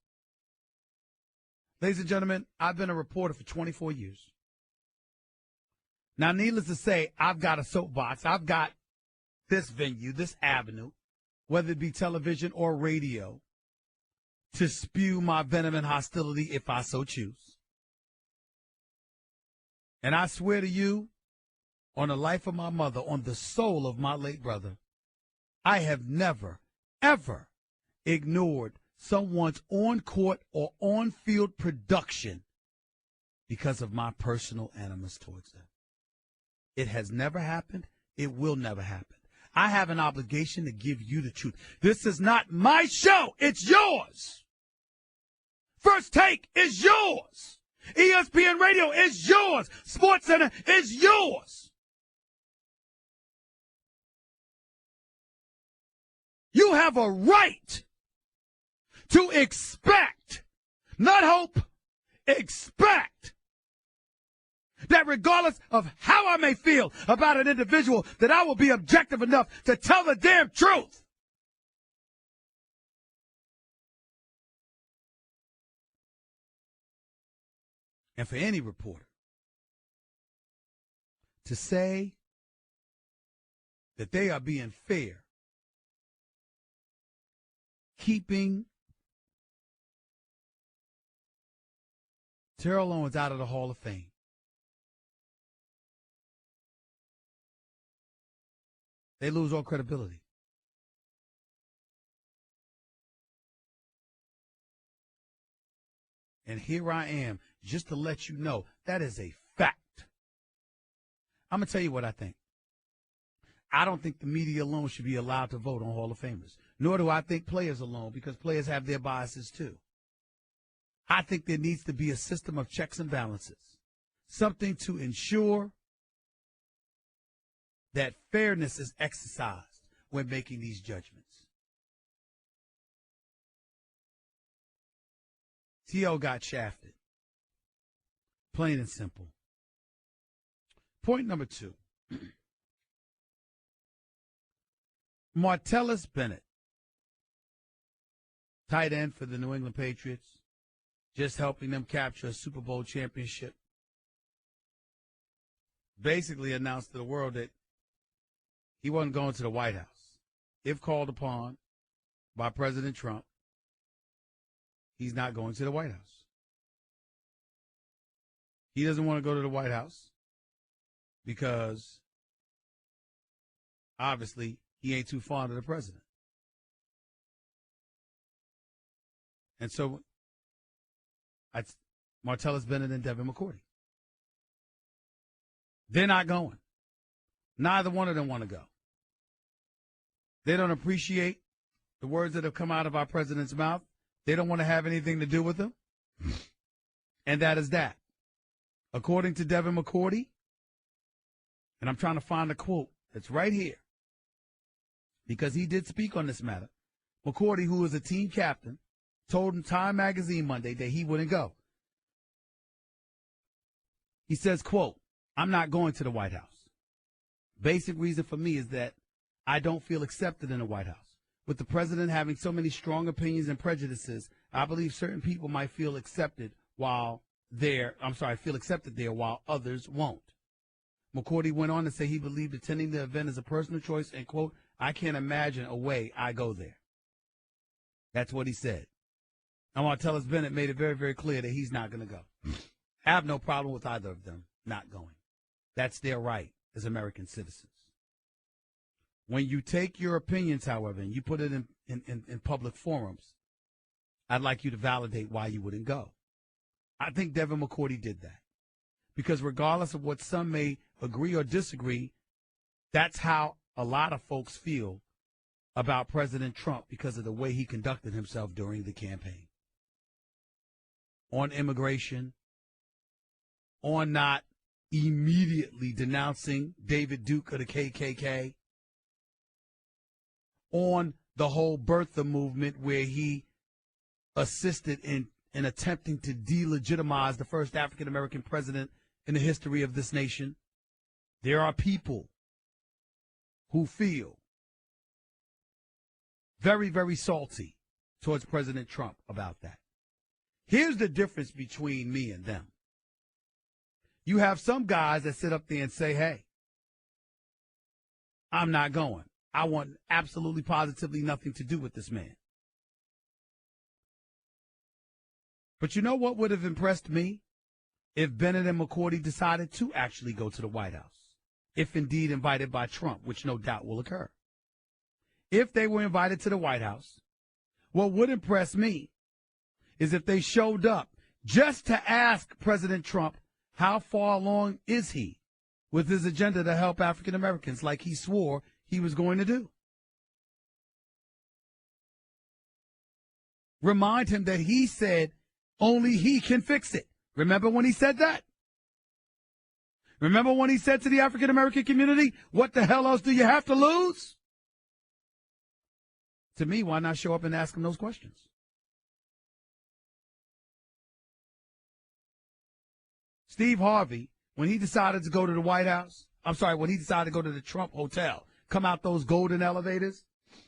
Ladies and gentlemen, I've been a reporter for 24 years. Now, needless to say, I've got a soapbox. I've got this venue, this avenue, whether it be television or radio, to spew my venom and hostility if I so choose. And I swear to you, on the life of my mother, on the soul of my late brother, I have never, ever ignored someone's on-court or on-field production because of my personal animus towards them. It has never happened. It will never happen. I have an obligation to give you the truth. This is not my show. It's yours. First Take is yours. ESPN Radio is yours. SportsCenter is yours. You have a right to expect, not hope, expect that regardless of how I may feel about an individual, that I will be objective enough to tell the damn truth. And for any reporter to say that they are being fair, keeping Terrell Owens out of the Hall of Fame, they lose all credibility. And here I am, just to let you know, that is a fact. I'm going to tell you what I think. I don't think the media alone should be allowed to vote on Hall of Famers, nor do I think players alone, because players have their biases too. I think there needs to be a system of checks and balances, something to ensure that fairness is exercised when making these judgments. T.O. got shafted. Plain and simple. Point number 2. Martellus Bennett, tight end for the New England Patriots, just helping them capture a Super Bowl championship, basically announced to the world that he wasn't going to the White House. If called upon by President Trump, he's not going to the White House. He doesn't want to go to the White House because, obviously, he ain't too fond of the president. And so, Martellus Bennett and Devin McCourty. They're not going. Neither one of them want to go. They don't appreciate the words that have come out of our president's mouth. They don't want to have anything to do with them. And that is that. According to Devin McCourty, and I'm trying to find a quote that's right here, because he did speak on this matter. McCourty, who is a team captain, told Time Magazine Monday that he wouldn't go. He says, quote, "I'm not going to the White House. Basic reason for me is that I don't feel accepted in the White House. With the president having so many strong opinions and prejudices, I believe certain people might feel accepted while there while others won't." McCourty went on to say he believed attending the event is a personal choice and, quote, "I can't imagine a way I go there." That's what he said. And Martellus Bennett made it very, very clear that he's not going to go. I have no problem with either of them not going. That's their right as American citizens. When you take your opinions, however, and you put it in public forums, I'd like you to validate why you wouldn't go. I think Devin McCourty did that. Because regardless of what some may agree or disagree, that's how a lot of folks feel about President Trump because of the way he conducted himself during the campaign. On immigration, on not immediately denouncing David Duke of the KKK, on the whole birther movement where he assisted in attempting to delegitimize the first African-American president in the history of this nation. There are people who feel very, very salty towards President Trump about that. Here's the difference between me and them. You have some guys that sit up there and say, hey, I'm not going. I want absolutely positively nothing to do with this man. But you know what would have impressed me? If Bennett and McCourty decided to actually go to the White House, if indeed invited by Trump, which no doubt will occur. If they were invited to the White House, what would impress me is if they showed up just to ask President Trump how far along is he with his agenda to help African Americans like he swore he was going to do. Remind him that he said only he can fix it. Remember when he said that? Remember when he said to the African American community, what the hell else do you have to lose? To me, why not show up and ask him those questions? Steve Harvey when he decided to go to the White House, when he decided to go to the Trump Hotel, come out those golden elevators,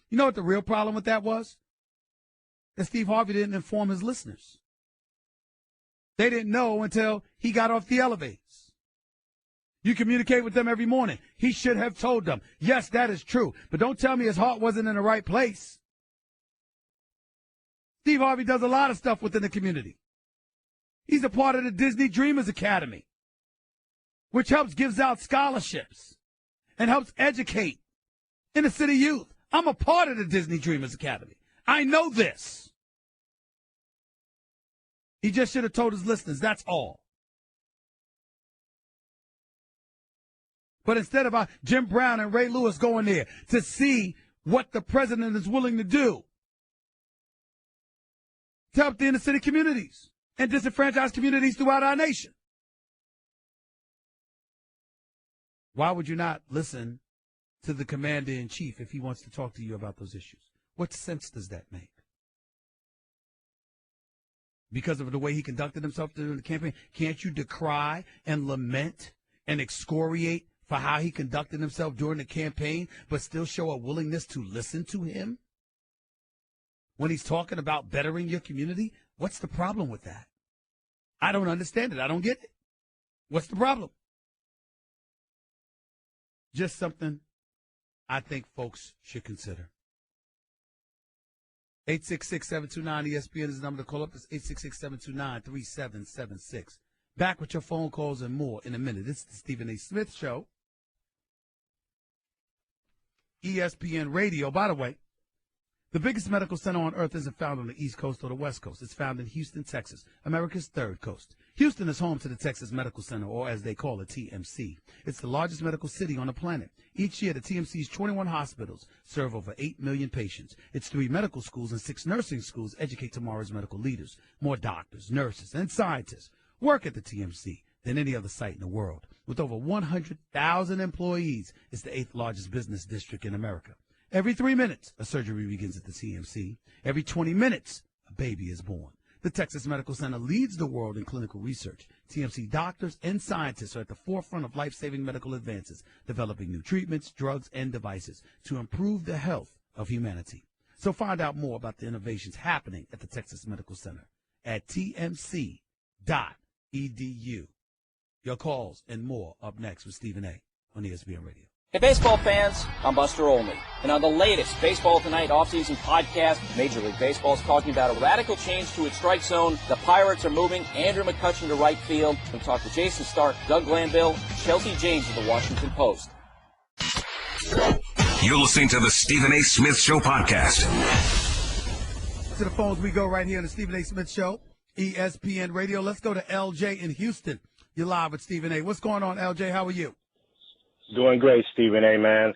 you know what the real problem with that was? That Steve Harvey didn't inform his listeners. They didn't know until he got off the elevators. You communicate with them every morning. He should have told them. Yes, that is true. But don't tell me his heart wasn't in the right place. Steve Harvey does a lot of stuff within the community. He's a part of the Disney Dreamers Academy, which gives out scholarships and helps educate inner city youth. I'm a part of the Disney Dreamers Academy. I know this. He just should have told his listeners, that's all. But instead of Jim Brown and Ray Lewis going there to see what the president is willing to do to help the inner city communities and disenfranchised communities throughout our nation. Why would you not listen to the commander-in-chief if he wants to talk to you about those issues? What sense does that make? Because of the way he conducted himself during the campaign, can't you decry and lament and excoriate for how he conducted himself during the campaign, but still show a willingness to listen to him? When he's talking about bettering your community, what's the problem with that? I don't understand it. I don't get it. What's the problem? Just something I think folks should consider. 866-729-ESPN is the number to call up. It's 866-729-3776. Back with your phone calls and more in a minute. This is the Stephen A. Smith Show. ESPN Radio. By the way, the biggest medical center on earth isn't found on the East Coast or the West Coast. It's found in Houston, Texas, America's third coast. Houston is home to the Texas Medical Center, or as they call it, TMC. It's the largest medical city on the planet. Each year, the TMC's 21 hospitals serve over 8 million patients. Its 3 medical schools and 6 nursing schools educate tomorrow's medical leaders. More doctors, nurses, and scientists work at the TMC than any other site in the world. With over 100,000 employees, it's the 8th largest business district in America. Every 3 minutes, a surgery begins at the TMC. Every 20 minutes, a baby is born. The Texas Medical Center leads the world in clinical research. TMC doctors and scientists are at the forefront of life-saving medical advances, developing new treatments, drugs, and devices to improve the health of humanity. So find out more about the innovations happening at the Texas Medical Center at tmc.edu. Your calls and more up next with Stephen A. on ESPN Radio. Hey, baseball fans, I'm Buster Olney. And on the latest Baseball Tonight offseason podcast, Major League Baseball is talking about a radical change to its strike zone. The Pirates are moving Andrew McCutchen to right field. We'll talk to Jason Stark, Doug Glanville, Chelsea James of the Washington Post. You're listening to the Stephen A. Smith Show podcast. To the phones we go right here on the Stephen A. Smith Show, ESPN Radio. Let's go to LJ in Houston. You're live with Stephen A. What's going on, LJ? How are you? Doing great, Stephen A., man.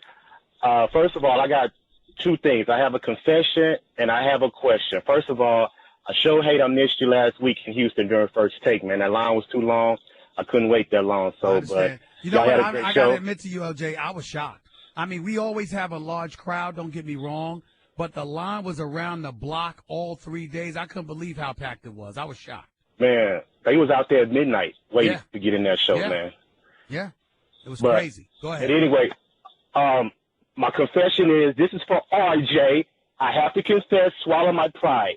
First of all, I got 2 things. I have a confession and I have a question. First of all, I sure hate I missed you last week in Houston during First Take, man. That line was too long. I couldn't wait that long. So, but you know what? I got show. to admit to you, LJ, I was shocked. I mean, we always have a large crowd, don't get me wrong, but the line was around the block all 3 days. I couldn't believe how packed it was. I was shocked. Man, they was out there at midnight waiting to get in that show, man. Yeah. It was crazy. Go ahead. But anyway, my confession is, this is for RJ. I have to confess, swallow my pride.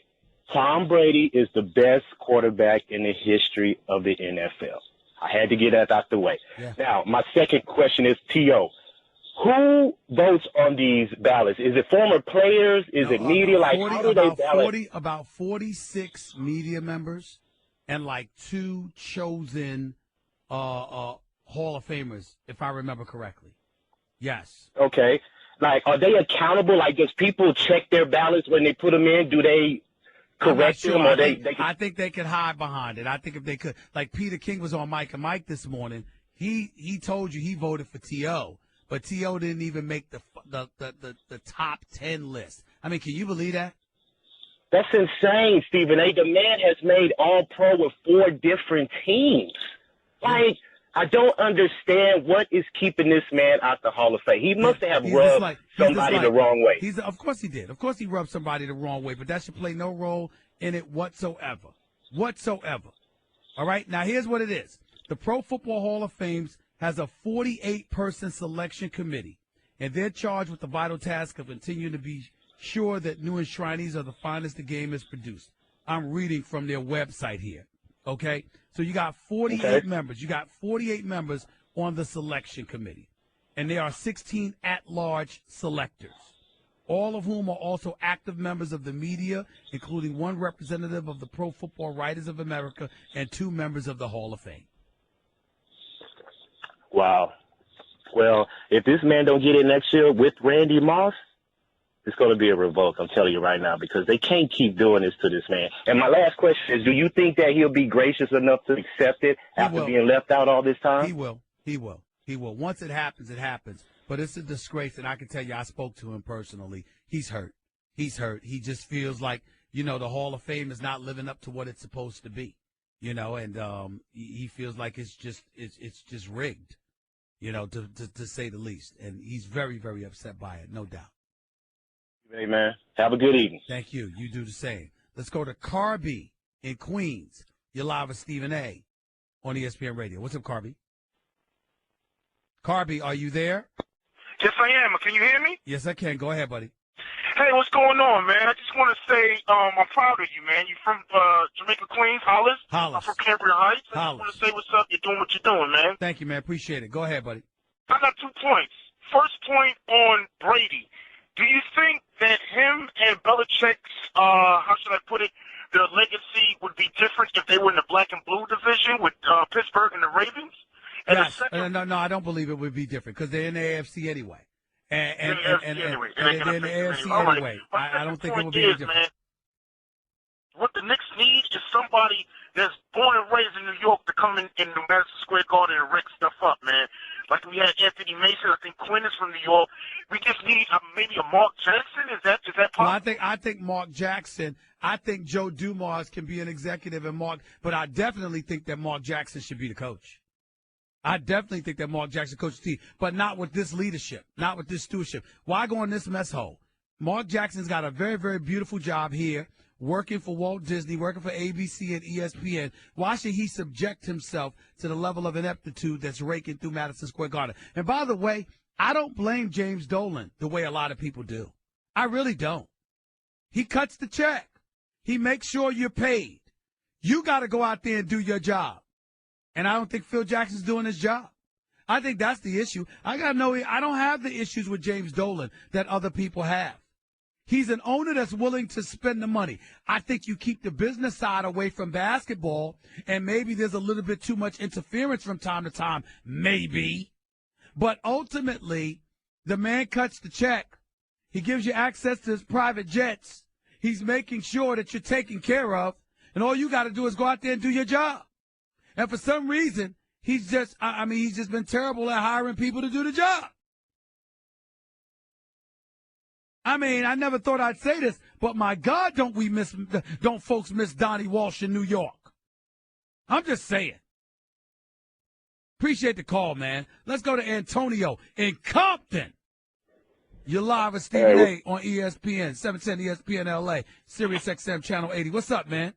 Tom Brady is the best quarterback in the history of the NFL. I had to get that out the way. Yeah. Now, my second question is, T.O., who votes on these ballots? Is it former players? Is it media? Like, how do they ballot? About 46 media members and like 2 chosen Hall of Famers, if I remember correctly. Yes. Okay. Like, are they accountable? Like, does people check their ballots when they put them in? Do they correct them? Or I think they could hide behind it. I think if they could. Like, Peter King was on Mike and Mike this morning. He told you he voted for T.O., but T.O. didn't even make the top 10 list. I mean, can you believe that? That's insane, Stephen A. The man has made All-Pro with 4 different teams. Like, I don't understand what is keeping this man out the Hall of Fame. He must have rubbed somebody the wrong way. Of course he did. Of course he rubbed somebody the wrong way, but that should play no role in it whatsoever. Whatsoever. All right? Now, here's what it is. The Pro Football Hall of Fame has a 48-person selection committee, and they're charged with the vital task of continuing to be sure that new enshrinees are the finest the game has produced. I'm reading from their website here, okay? So you got 48 members. You got 48 members on the selection committee, and there are 16 at-large selectors, all of whom are also active members of the media, including one representative of the Pro Football Writers of America and 2 members of the Hall of Fame. Wow. Well, if this man don't get it next year with Randy Moss, it's going to be a revolt, I'm telling you right now, because they can't keep doing this to this man. And my last question is, do you think that he'll be gracious enough to accept it after being left out all this time? He will. He will. He will. Once it happens, it happens. But it's a disgrace, and I can tell you I spoke to him personally. He's hurt. He's hurt. He just feels like, the Hall of Fame is not living up to what it's supposed to be, and he feels like it's just rigged, to say the least. And he's very, very upset by it, no doubt. Hey, man. Have a good evening. Thank you. You do the same. Let's go to Carby in Queens. You're live with Stephen A. on ESPN Radio. What's up, Carby? Carby, are you there? Yes, I am. Can you hear me? Yes, I can. Go ahead, buddy. Hey, what's going on, man? I just want to say I'm proud of you, man. You're from Jamaica, Queens, Hollis. I'm from Cambria Heights. I just want to say what's up. You're doing what you're doing, man. Thank you, man. Appreciate it. Go ahead, buddy. I got 2 points. First point on Brady. Do you think that him and Belichick's, how should I put it, their legacy would be different if they were in the black and blue division with Pittsburgh and the Ravens? And yes. No, I don't believe it would be different because they're in the AFC anyway. And they're in the AFC anyway. I don't think it would be different. Man, what the Knicks need is somebody that's born and raised in New York to come in the Madison Square Garden and wreck stuff up, man. Like we had Anthony Mason. I think Quinn is from New York. We just need maybe a Mark Jackson. Is that possible? Well, I think Mark Jackson. I think Joe Dumars can be an executive but I definitely think that Mark Jackson should be the coach. I definitely think that Mark Jackson coaches the team, but not with this leadership, not with this stewardship. Why go in this mess hole? Mark Jackson's got a very, very beautiful job here, working for Walt Disney, working for ABC and ESPN. Why should he subject himself to the level of ineptitude that's raking through Madison Square Garden? And by the way, I don't blame James Dolan the way a lot of people do. I really don't. He cuts the check. He makes sure you're paid. You got to go out there and do your job. And I don't think Phil Jackson's doing his job. I think that's the issue. I don't have the issues with James Dolan that other people have. He's an owner that's willing to spend the money. I think you keep the business side away from basketball, and maybe there's a little bit too much interference from time to time. Maybe. But ultimately, the man cuts the check. He gives you access to his private jets. He's making sure that you're taken care of, and all you got to do is go out there and do your job. And for some reason, he's just been terrible at hiring people to do the job. I mean, I never thought I'd say this, but my God, don't folks miss Donnie Walsh in New York? I'm just saying. Appreciate the call, man. Let's go to Antonio in Compton. You're live with Stephen A. on ESPN, 710 ESPN LA, Sirius XM Channel 80. What's up, man?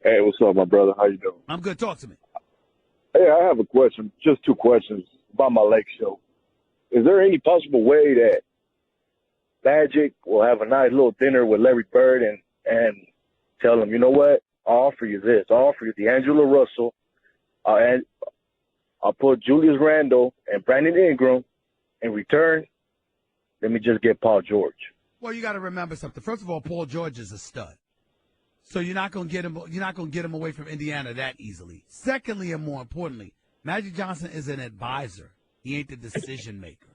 Hey, what's up, my brother? How you doing? I'm good. Talk to me. Hey, I have a question, just 2 questions about my lake show. Is there any possible way that Magic will have a nice little dinner with Larry Bird and tell him, you know what, I'll offer you this. I'll offer you D'Angelo Russell, and I'll put Julius Randle and Brandon Ingram in return. Let me just get Paul George. Well, you got to remember something. First of all, Paul George is a stud. So you're not going to get him. You're not going to get him away from Indiana that easily. Secondly, and more importantly, Magic Johnson is an advisor. He ain't the decision maker.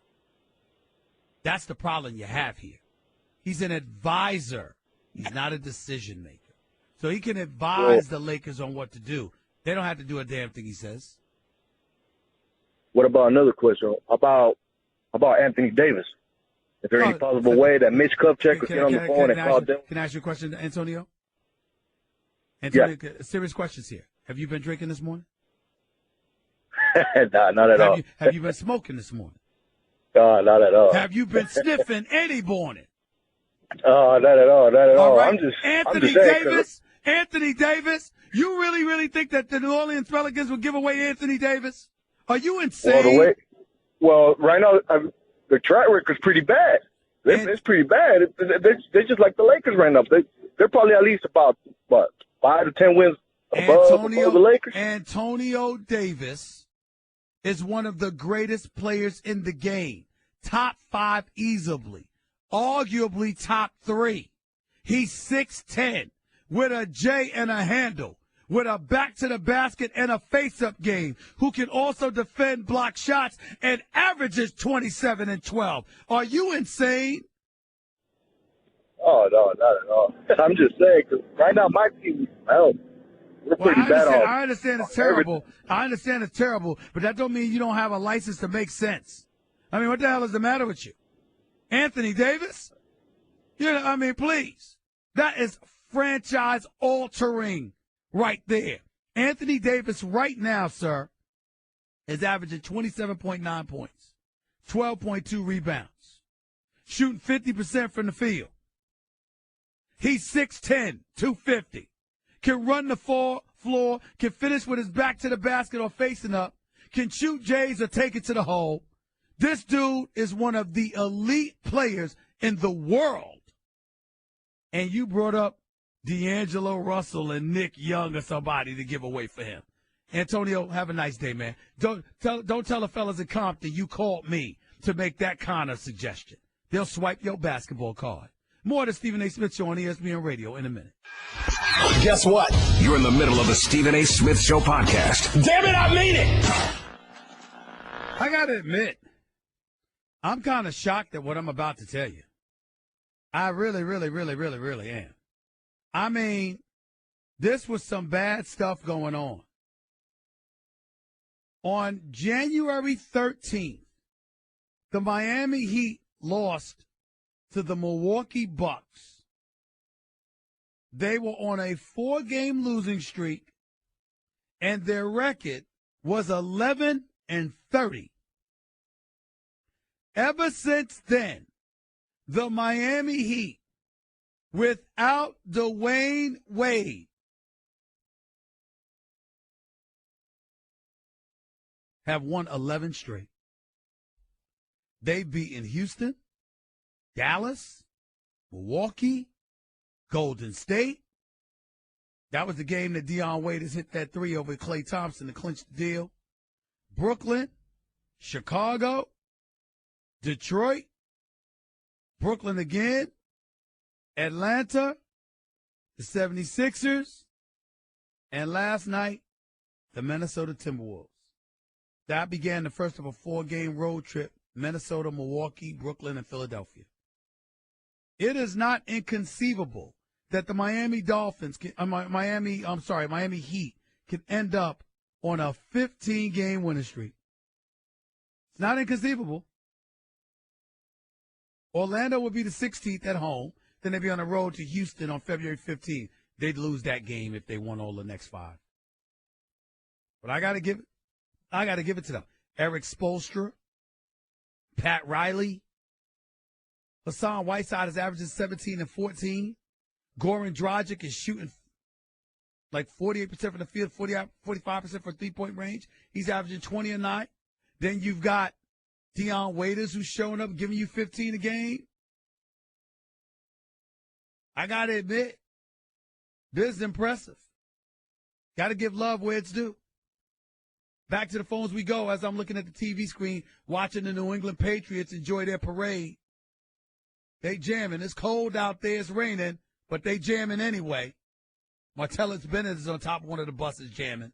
That's the problem you have here. He's an advisor. He's not a decision maker. So he can advise the Lakers on what to do. They don't have to do a damn thing he says. What about another question about Anthony Davis? Is there any possible way that Mitch Kupchak could get on the phone and call them? Can I ask you a question, Antonio? Antonio, serious questions here. Have you been drinking this morning? Nah, not at all. Have you been smoking this morning? Not at all. Have you been sniffing any morning? Not at all. Not at all. Right. I'm just saying, Anthony Davis, You really think that the New Orleans Pelicans will give away Anthony Davis? Are you insane? Well, right now, the track record's pretty bad. It's pretty bad. They're just like the Lakers right now. They're probably at least about, 5 to 10 wins above the Lakers. Antonio Davis is one of the greatest players in the game. Top 5 easily. Arguably top 3. He's 6'10", with a J and a handle, with a back to the basket and a face-up game, who can also defend, block shots, and averages 27 and 12. Are you insane? Oh, no, not at all. I'm just saying, because right now my team, we're pretty bad off. I understand it's terrible. I understand it's terrible, but that don't mean you don't have a license to make sense. I mean, what the hell is the matter with you? Anthony Davis? Please. That is franchise-altering right there. Anthony Davis right now, sir, is averaging 27.9 points, 12.2 rebounds, shooting 50% from the field. He's 6'10", 250, can run the floor, can finish with his back to the basket or facing up, can shoot J's or take it to the hole. This dude is one of the elite players in the world. And you brought up D'Angelo Russell and Nick Young or somebody to give away for him. Antonio, have a nice day, man. Don't tell the fellas in Compton you called me to make that kind of suggestion. They'll swipe your basketball card. More of the Stephen A. Smith Show on ESPN Radio in a minute. Guess what? You're in the middle of the Stephen A. Smith Show podcast. Damn it, I mean it! I got to admit, I'm kind of shocked at what I'm about to tell you. I really am. I mean, this was some bad stuff going on. On January 13th, the Miami Heat lost to the Milwaukee Bucks. They were on a 4-game losing streak, and their record was 11-30. Ever since then, the Miami Heat, without Dwayne Wade, have won 11 straight. They've beaten Houston, Dallas, Milwaukee, Golden State. That was the game that Deion Waiters hit that 3 over Klay Thompson to clinch the deal. Brooklyn, Chicago, Detroit, Brooklyn again, Atlanta, the 76ers, and last night, the Minnesota Timberwolves. That began the first of a 4-game road trip, Minnesota, Milwaukee, Brooklyn, and Philadelphia. It is not inconceivable that the Miami Heat can end up on a 15-game winning streak. It's not inconceivable. Orlando would be the 16th at home. Then they'd be on the road to Houston on February 15th. They'd lose that game if they won all the next 5. But I got to give it to them. Eric Spoelstra, Pat Riley, Hassan Whiteside is averaging 17 and 14. Goran Dragic is shooting like 48% from the field, 45% for three-point range. He's averaging 20 a night. Then you've got Deion Waiters, who's showing up, giving you 15 a game. I got to admit, this is impressive. Got to give love where it's due. Back to the phones we go as I'm looking at the TV screen, watching the New England Patriots enjoy their parade. They jamming. It's cold out there. It's raining, but they jamming anyway. Martellus Bennett is on top of one of the buses jamming.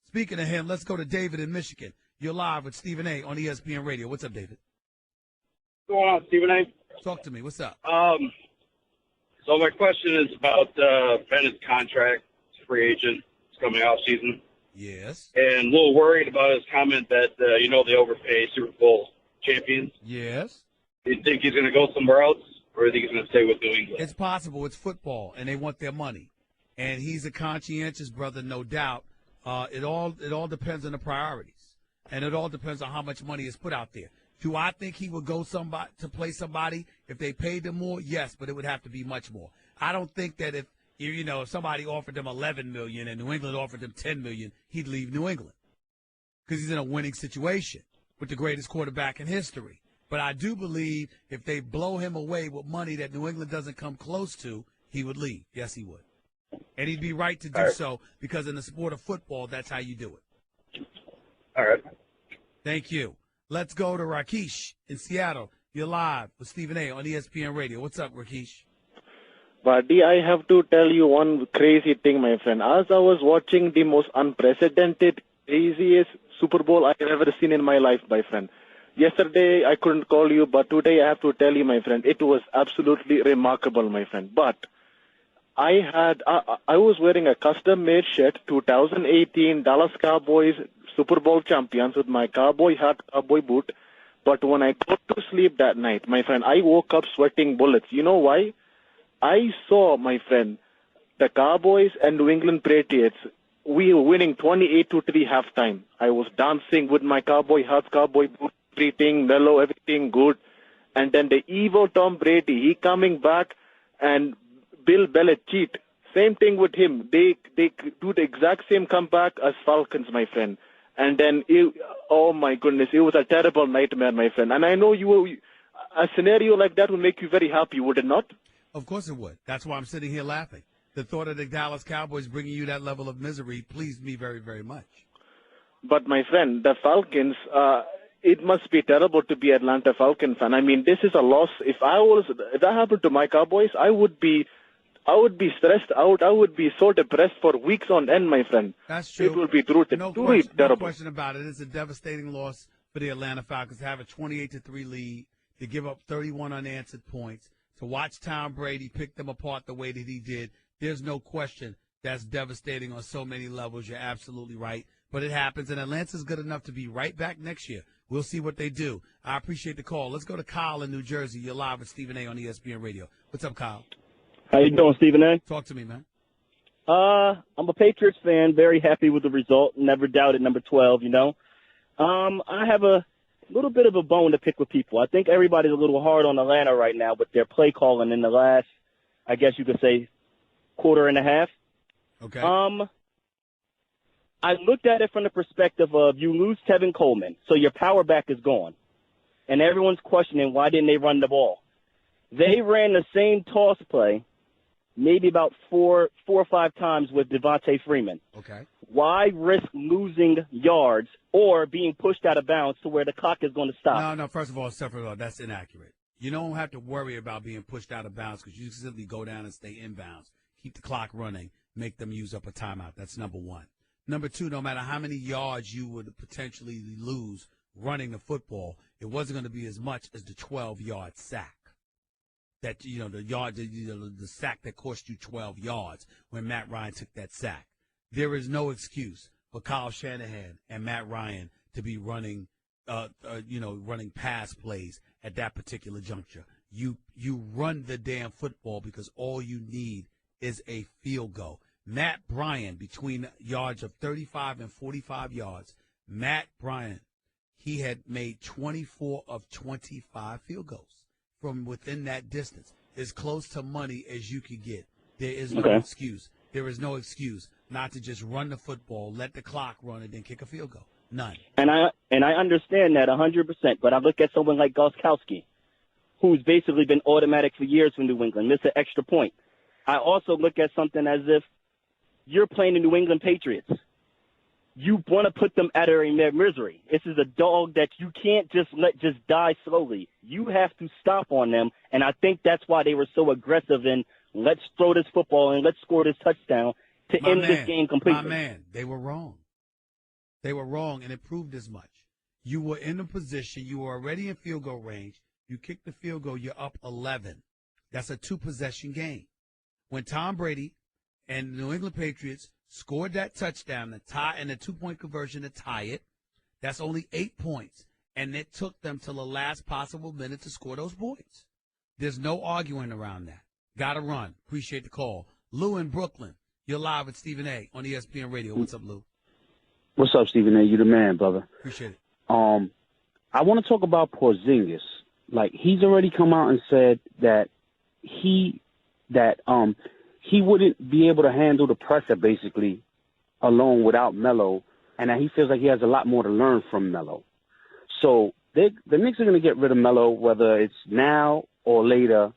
Speaking of him, let's go to David in Michigan. You're live with Stephen A. on ESPN Radio. What's up, David? What's going on, Stephen A.? Talk to me. What's up? So my question is about Bennett's contract. He's a free agent. It's coming off season. Yes. And a little worried about his comment that, they overpay Super Bowl champions. Yes. Do you think he's going to go somewhere else, or do you think he's going to stay with New England? It's possible. It's football, and they want their money. And he's a conscientious brother, no doubt. It all depends on the priorities. And it all depends on how much money is put out there. Do I think he would go to play somebody if they paid him more? Yes, but it would have to be much more. I don't think that You know, if somebody offered him $11 million and New England offered him $10 million, he'd leave New England because he's in a winning situation with the greatest quarterback in history. But I do believe if they blow him away with money that New England doesn't come close to, he would leave. Yes, he would. And he'd be right to do so because in the sport of football, that's how you do it. All right. Thank you. Let's go to Rakesh in Seattle. You're live with Stephen A. on ESPN Radio. What's up, Rakesh? Buddy, I have to tell you one crazy thing, my friend. As I was watching the most unprecedented, craziest Super Bowl I've ever seen in my life, my friend. Yesterday, I couldn't call you, but today I have to tell you, my friend, it was absolutely remarkable, my friend. But I was wearing a custom-made shirt, 2018 Dallas Cowboys Super Bowl champions with my cowboy hat, cowboy boot. But when I got to sleep that night, my friend, I woke up sweating bullets. You know why? I saw, my friend, the Cowboys and New England Patriots. We were winning 28-3 halftime. I was dancing with my cowboy hat, cowboy boot, everything mellow, everything good. And then the evil Tom Brady, he coming back, and Bill Belichick, same thing with him. They do the exact same comeback as Falcons, my friend. And then, oh my goodness, it was a terrible nightmare, my friend. And I know a scenario like that would make you very happy, would it not? Of course it would. That's why I'm sitting here laughing. The thought of the Dallas Cowboys bringing you that level of misery pleased me very, very much. But, my friend, the Falcons, it must be terrible to be Atlanta Falcon fan. I mean, this is a loss. If that happened to my Cowboys, I would be stressed out. I would be so depressed for weeks on end, my friend. That's true. It will be truly terrible. No question about it. It's a devastating loss for the Atlanta Falcons to have a 28-3 lead, to give up 31 unanswered points, to watch Tom Brady pick them apart the way that he did. There's no question that's devastating on so many levels. You're absolutely right. But it happens, and Atlanta's good enough to be right back next year. We'll see what they do. I appreciate the call. Let's go to Kyle in New Jersey. You're live with Stephen A. on ESPN Radio. What's up, Kyle? How you doing, Stephen A? Talk to me, man. I'm a Patriots fan, very happy with the result. Never doubted number 12, you know. I have a little bit of a bone to pick with people. I think everybody's a little hard on Atlanta right now with their play calling in the last, I guess you could say, quarter and a half. Okay. I looked at it from the perspective of you lose Tevin Coleman, so your power back is gone. And everyone's questioning why didn't they run the ball. They ran the same toss play maybe about four or five times with Devontae Freeman. Okay. Why risk losing yards or being pushed out of bounds to where the clock is going to stop? No, first of all, that's inaccurate. You don't have to worry about being pushed out of bounds because you simply go down and stay in bounds. Keep the clock running, make them use up a timeout. That's number one. Number two, no matter how many yards you would potentially lose running the football, it wasn't going to be as much as the 12-yard sack. That, you know, the sack that cost you 12 yards when Matt Ryan took that sack. There is no excuse for Kyle Shanahan and Matt Ryan to be running pass plays at that particular juncture. You run the damn football because all you need is a field goal. Matt Bryant, between yards of 35 and 45 yards, Matt Bryant, he had made 24 of 25 field goals from within that distance, as close to money as you could get. There is no excuse. There is no excuse not to just run the football, let the clock run, and then kick a field goal. None. And I understand that 100%, but I look at someone like Gostkowski, who's basically been automatic for years for New England, miss an extra point. I also look at something as if you're playing the New England Patriots. You want to put them out of their misery. This is a dog that you can't just let just die slowly. You have to stop on them, and I think that's why they were so aggressive in let's throw this football and let's score this touchdown to end this game completely. My man, they were wrong. They were wrong, and it proved as much. You were in a position. You were already in field goal range. You kick the field goal. You're up 11. That's a two-possession game. When Tom Brady and the New England Patriots scored that touchdown to tie and a two-point conversion to tie it, that's only 8 points. And it took them till the last possible minute to score those points. There's no arguing around that. Got to run. Appreciate the call. Lou in Brooklyn, you're live with Stephen A. on ESPN Radio. What's up, Lou? What's up, Stephen A? You the man, brother. Appreciate it. I want to talk about Porzingis. Like, he's already come out and said that he wouldn't be able to handle the pressure basically alone without Melo, and that he feels like he has a lot more to learn from Melo. So the Knicks are going to get rid of Melo, whether it's now or later,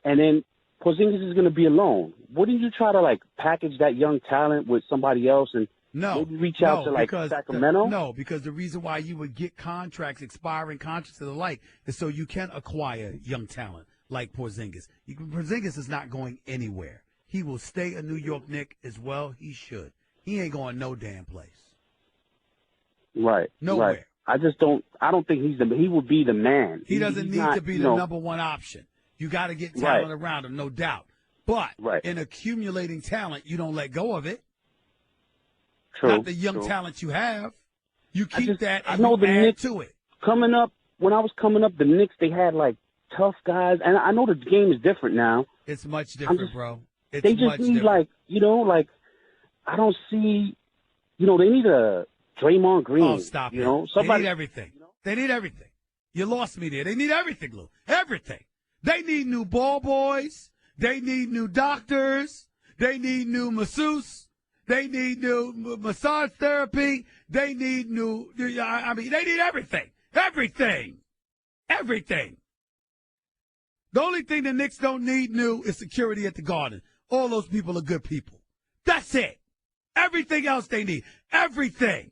and then Porzingis is going to be alone. Wouldn't you try to, like, package that young talent with somebody else and maybe reach out to, like, Sacramento? Because the reason why you would get contracts, expiring contracts and the like, is so you can acquire young talent like Porzingis. Porzingis is not going anywhere. He will stay a New York Knick as well. He should. He ain't going no damn place. Right. Nowhere. Right. I don't think he would be the man. He doesn't need to be the number one option. You got to get talent around him, no doubt. But in accumulating talent, you don't let go of it. True. Not the young talent you have. You keep that and you add Knicks, to it. Coming up, when I was coming up, the Knicks, they had, like, tough guys. And I know the game is different now. It's much different, bro. It's they just need, like, I don't see, they need a Draymond Green. Oh, stop it. Somebody. They need everything. They need everything. You lost me there. They need everything, Lou. Everything. They need new ball boys. They need new doctors. They need new masseuse. They need new massage therapy. They need new, they need everything. Everything. Everything. The only thing the Knicks don't need new is security at the Garden. All those people are good people. That's it. Everything else they need. Everything.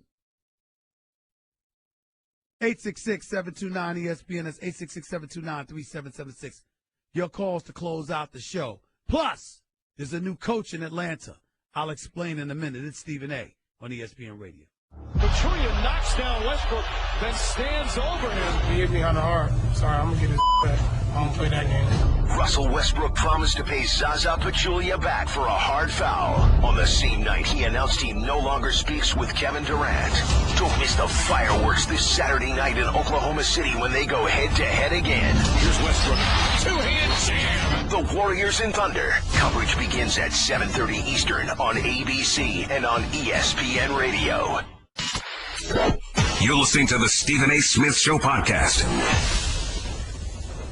866-729-ESPN. That's 866-729-3776. Your calls to close out the show. Plus, there's a new coach in Atlanta. I'll explain in a minute. It's Stephen A. on ESPN Radio. Pachulia knocks down Westbrook, then stands over him. He hit me on the heart. Sorry, I'm going to get his back. I don't play that game. Russell Westbrook promised to pay Zaza Pachulia back for a hard foul. On the same night, he announced he no longer speaks with Kevin Durant. Don't miss the fireworks this Saturday night in Oklahoma City when they go head-to-head again. Here's Westbrook. Two-hand jam. The Warriors and Thunder. Coverage begins at 7:30 Eastern on ABC and on ESPN Radio. You're listening to the Stephen A. Smith Show podcast.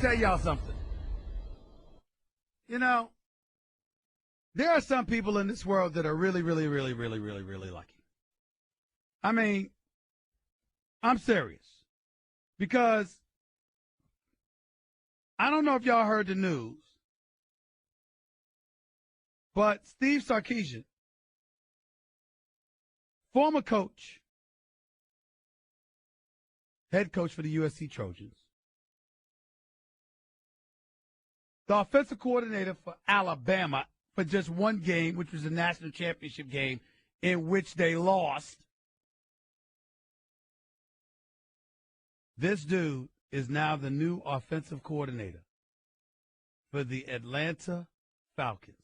Tell y'all something. There are some people in this world that are really, really, really, really, really, really lucky. I mean, I'm serious. Because I don't know if y'all heard the news, but Steve Sarkisian, former coach, head coach for the USC Trojans, the offensive coordinator for Alabama for just one game, which was a national championship game in which they lost. This dude is now the new offensive coordinator for the Atlanta Falcons.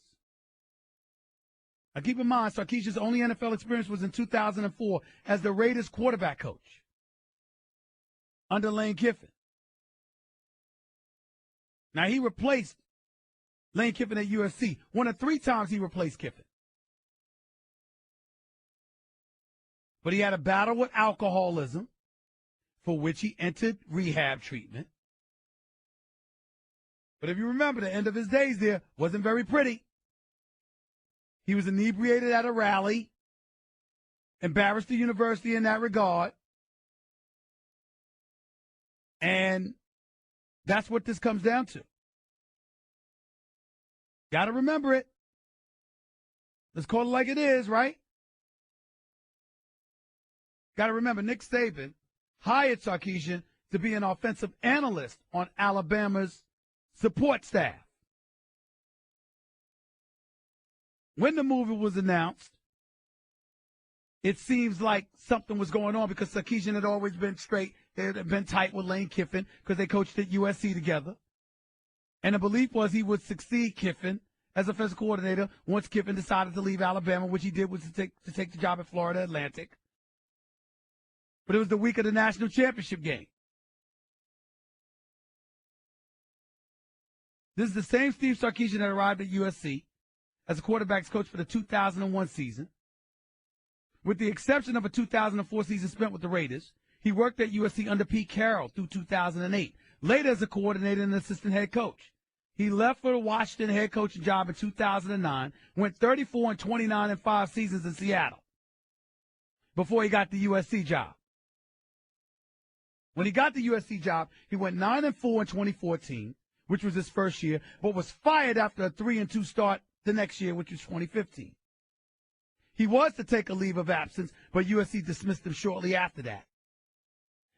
Now, keep in mind, Sarkisian's only NFL experience was in 2004 as the Raiders quarterback coach under Lane Kiffin. Now, he replaced Lane Kiffin at USC. One of 3 times he replaced Kiffin. But he had a battle with alcoholism, for which he entered rehab treatment. But if you remember, the end of his days there wasn't very pretty. He was inebriated at a rally, embarrassed the university in that regard. And that's what this comes down to. Got to remember it. Let's call it like it is, right? Got to remember, Nick Saban hired Sarkisian to be an offensive analyst on Alabama's support staff. When the move was announced, it seems like something was going on because Sarkisian had always been straight. They had been tight with Lane Kiffin because they coached at USC together. And the belief was he would succeed Kiffin as offensive coordinator once Kiffin decided to leave Alabama, which he did was to take the job at Florida Atlantic. But it was the week of the national championship game. This is the same Steve Sarkisian that arrived at USC as a quarterback's coach for the 2001 season. With the exception of a 2004 season spent with the Raiders, he worked at USC under Pete Carroll through 2008, later as a coordinator and assistant head coach. He left for the Washington head coaching job in 2009, went 34-29 in 5 seasons in Seattle before he got the USC job. When he got the USC job, he went 9-4 in 2014, which was his first year, but was fired after a 3-2 start the next year, which was 2015. He was to take a leave of absence, but USC dismissed him shortly after that.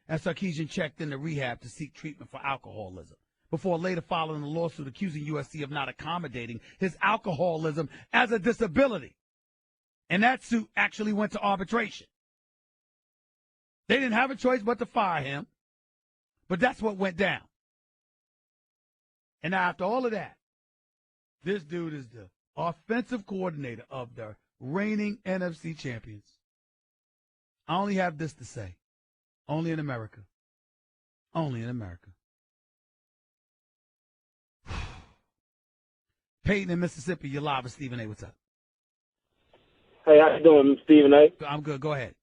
And Sarkisian checked into rehab to seek treatment for alcoholism, before later filing a lawsuit accusing USC of not accommodating his alcoholism as a disability. And that suit actually went to arbitration. They didn't have a choice but to fire him, but that's what went down. And now after all of that, this dude is the offensive coordinator of the reigning NFC champions. I only have this to say. Only in America. Only in America. Peyton in Mississippi, you're live with Stephen A. What's up? Hey, how you doing, Stephen A? I'm good. Go ahead.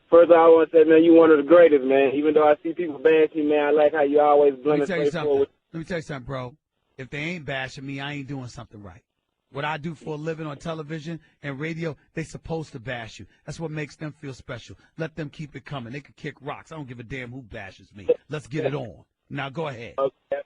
First, I want to say, man, you're one of the greatest, man. Even though I see people bash you, man, I like how you always blend it straightforward. Let me tell you something, bro. If they ain't bashing me, I ain't doing something right. What I do for a living on television and radio, they supposed to bash you. That's what makes them feel special. Let them keep it coming. They can kick rocks. I don't give a damn who bashes me. Let's get it on. Now go ahead. Okay.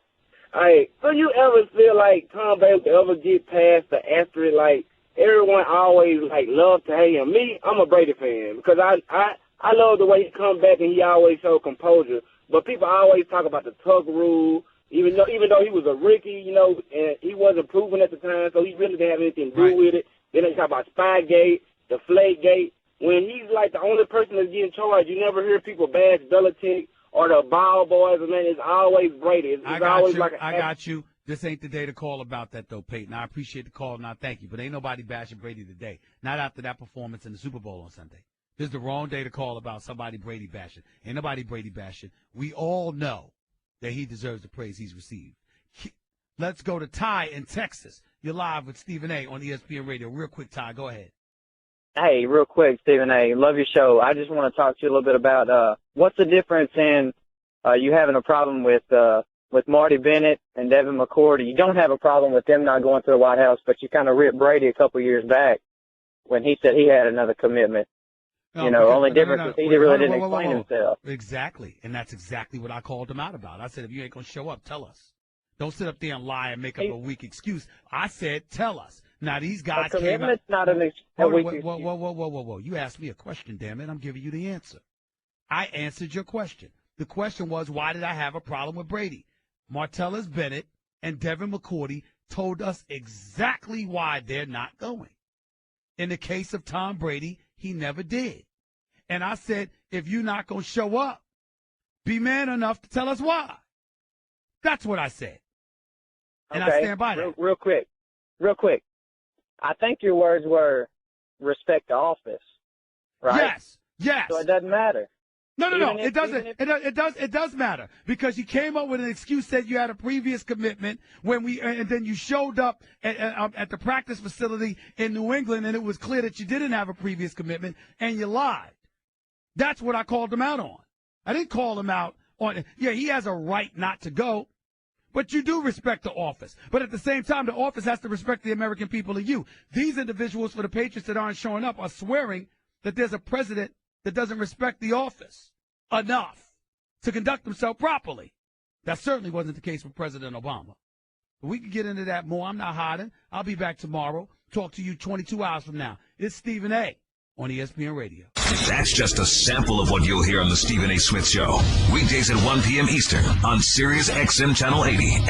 All right. So you ever feel like Tom Brady could ever get past the asterisk? Like, everyone always, like, love to hate him. Me, I'm a Brady fan because I love the way he come back and he always show composure. But people always talk about the tug rule, even though he was a rookie, you know, and he wasn't proven at the time, so he really didn't have anything to do with it. Then they talk about Spygate, the Flakegate. When he's like the only person that's getting charged, you never hear people bash Belichick or the ball boys. Man, it's always Brady. It's always like I got you. This ain't the day to call about that, though, Peyton. I appreciate the call, and I thank you. But ain't nobody bashing Brady today. Not after that performance in the Super Bowl on Sunday. This is the wrong day to call about somebody Brady bashing. Ain't nobody Brady bashing. We all know that he deserves the praise he's received. Let's go to Ty in Texas. You're live with Stephen A. on ESPN Radio. Real quick, Ty, go ahead. Hey, real quick, Stephen A. Love your show. I just want to talk to you a little bit about what's the difference in you having a problem with Marty Bennett and Devin McCourty. You don't have a problem with them not going to the White House, but you kind of ripped Brady a couple years back when he said he had another commitment. Only difference is he really didn't explain himself. Exactly, and that's exactly what I called him out about. I said, if you ain't going to show up, tell us. Don't sit up there and lie and make up a weak excuse. I said, tell us. Now, these guys came out. Not a weak excuse. Whoa. You asked me a question, damn it. I'm giving you the answer. I answered your question. The question was, why did I have a problem with Brady? Martellus Bennett and Devin McCourty told us exactly why they're not going. In the case of Tom Brady, he never did. And I said, if you're not going to show up, be man enough to tell us why. That's what I said. And I stand by that. Real quick. I think your words were respect the office, right? Yes. So it doesn't matter. No. It doesn't. It does matter because you came up with an excuse that you had a previous commitment and then you showed up at the practice facility in New England and it was clear that you didn't have a previous commitment and you lied. That's what I called him out on. I didn't call him out on. Yeah, he has a right not to go, but you do respect the office. But at the same time, the office has to respect the American people and you. These individuals for the Patriots that aren't showing up are swearing that there's a president that doesn't respect the office enough to conduct himself properly. That certainly wasn't the case with President Obama. But we can get into that more. I'm not hiding. I'll be back tomorrow. Talk to you 22 hours from now. It's Stephen A. on ESPN Radio. That's just a sample of what you'll hear on the Stephen A. Smith Show. Weekdays at 1 p.m. Eastern on Sirius XM Channel 80.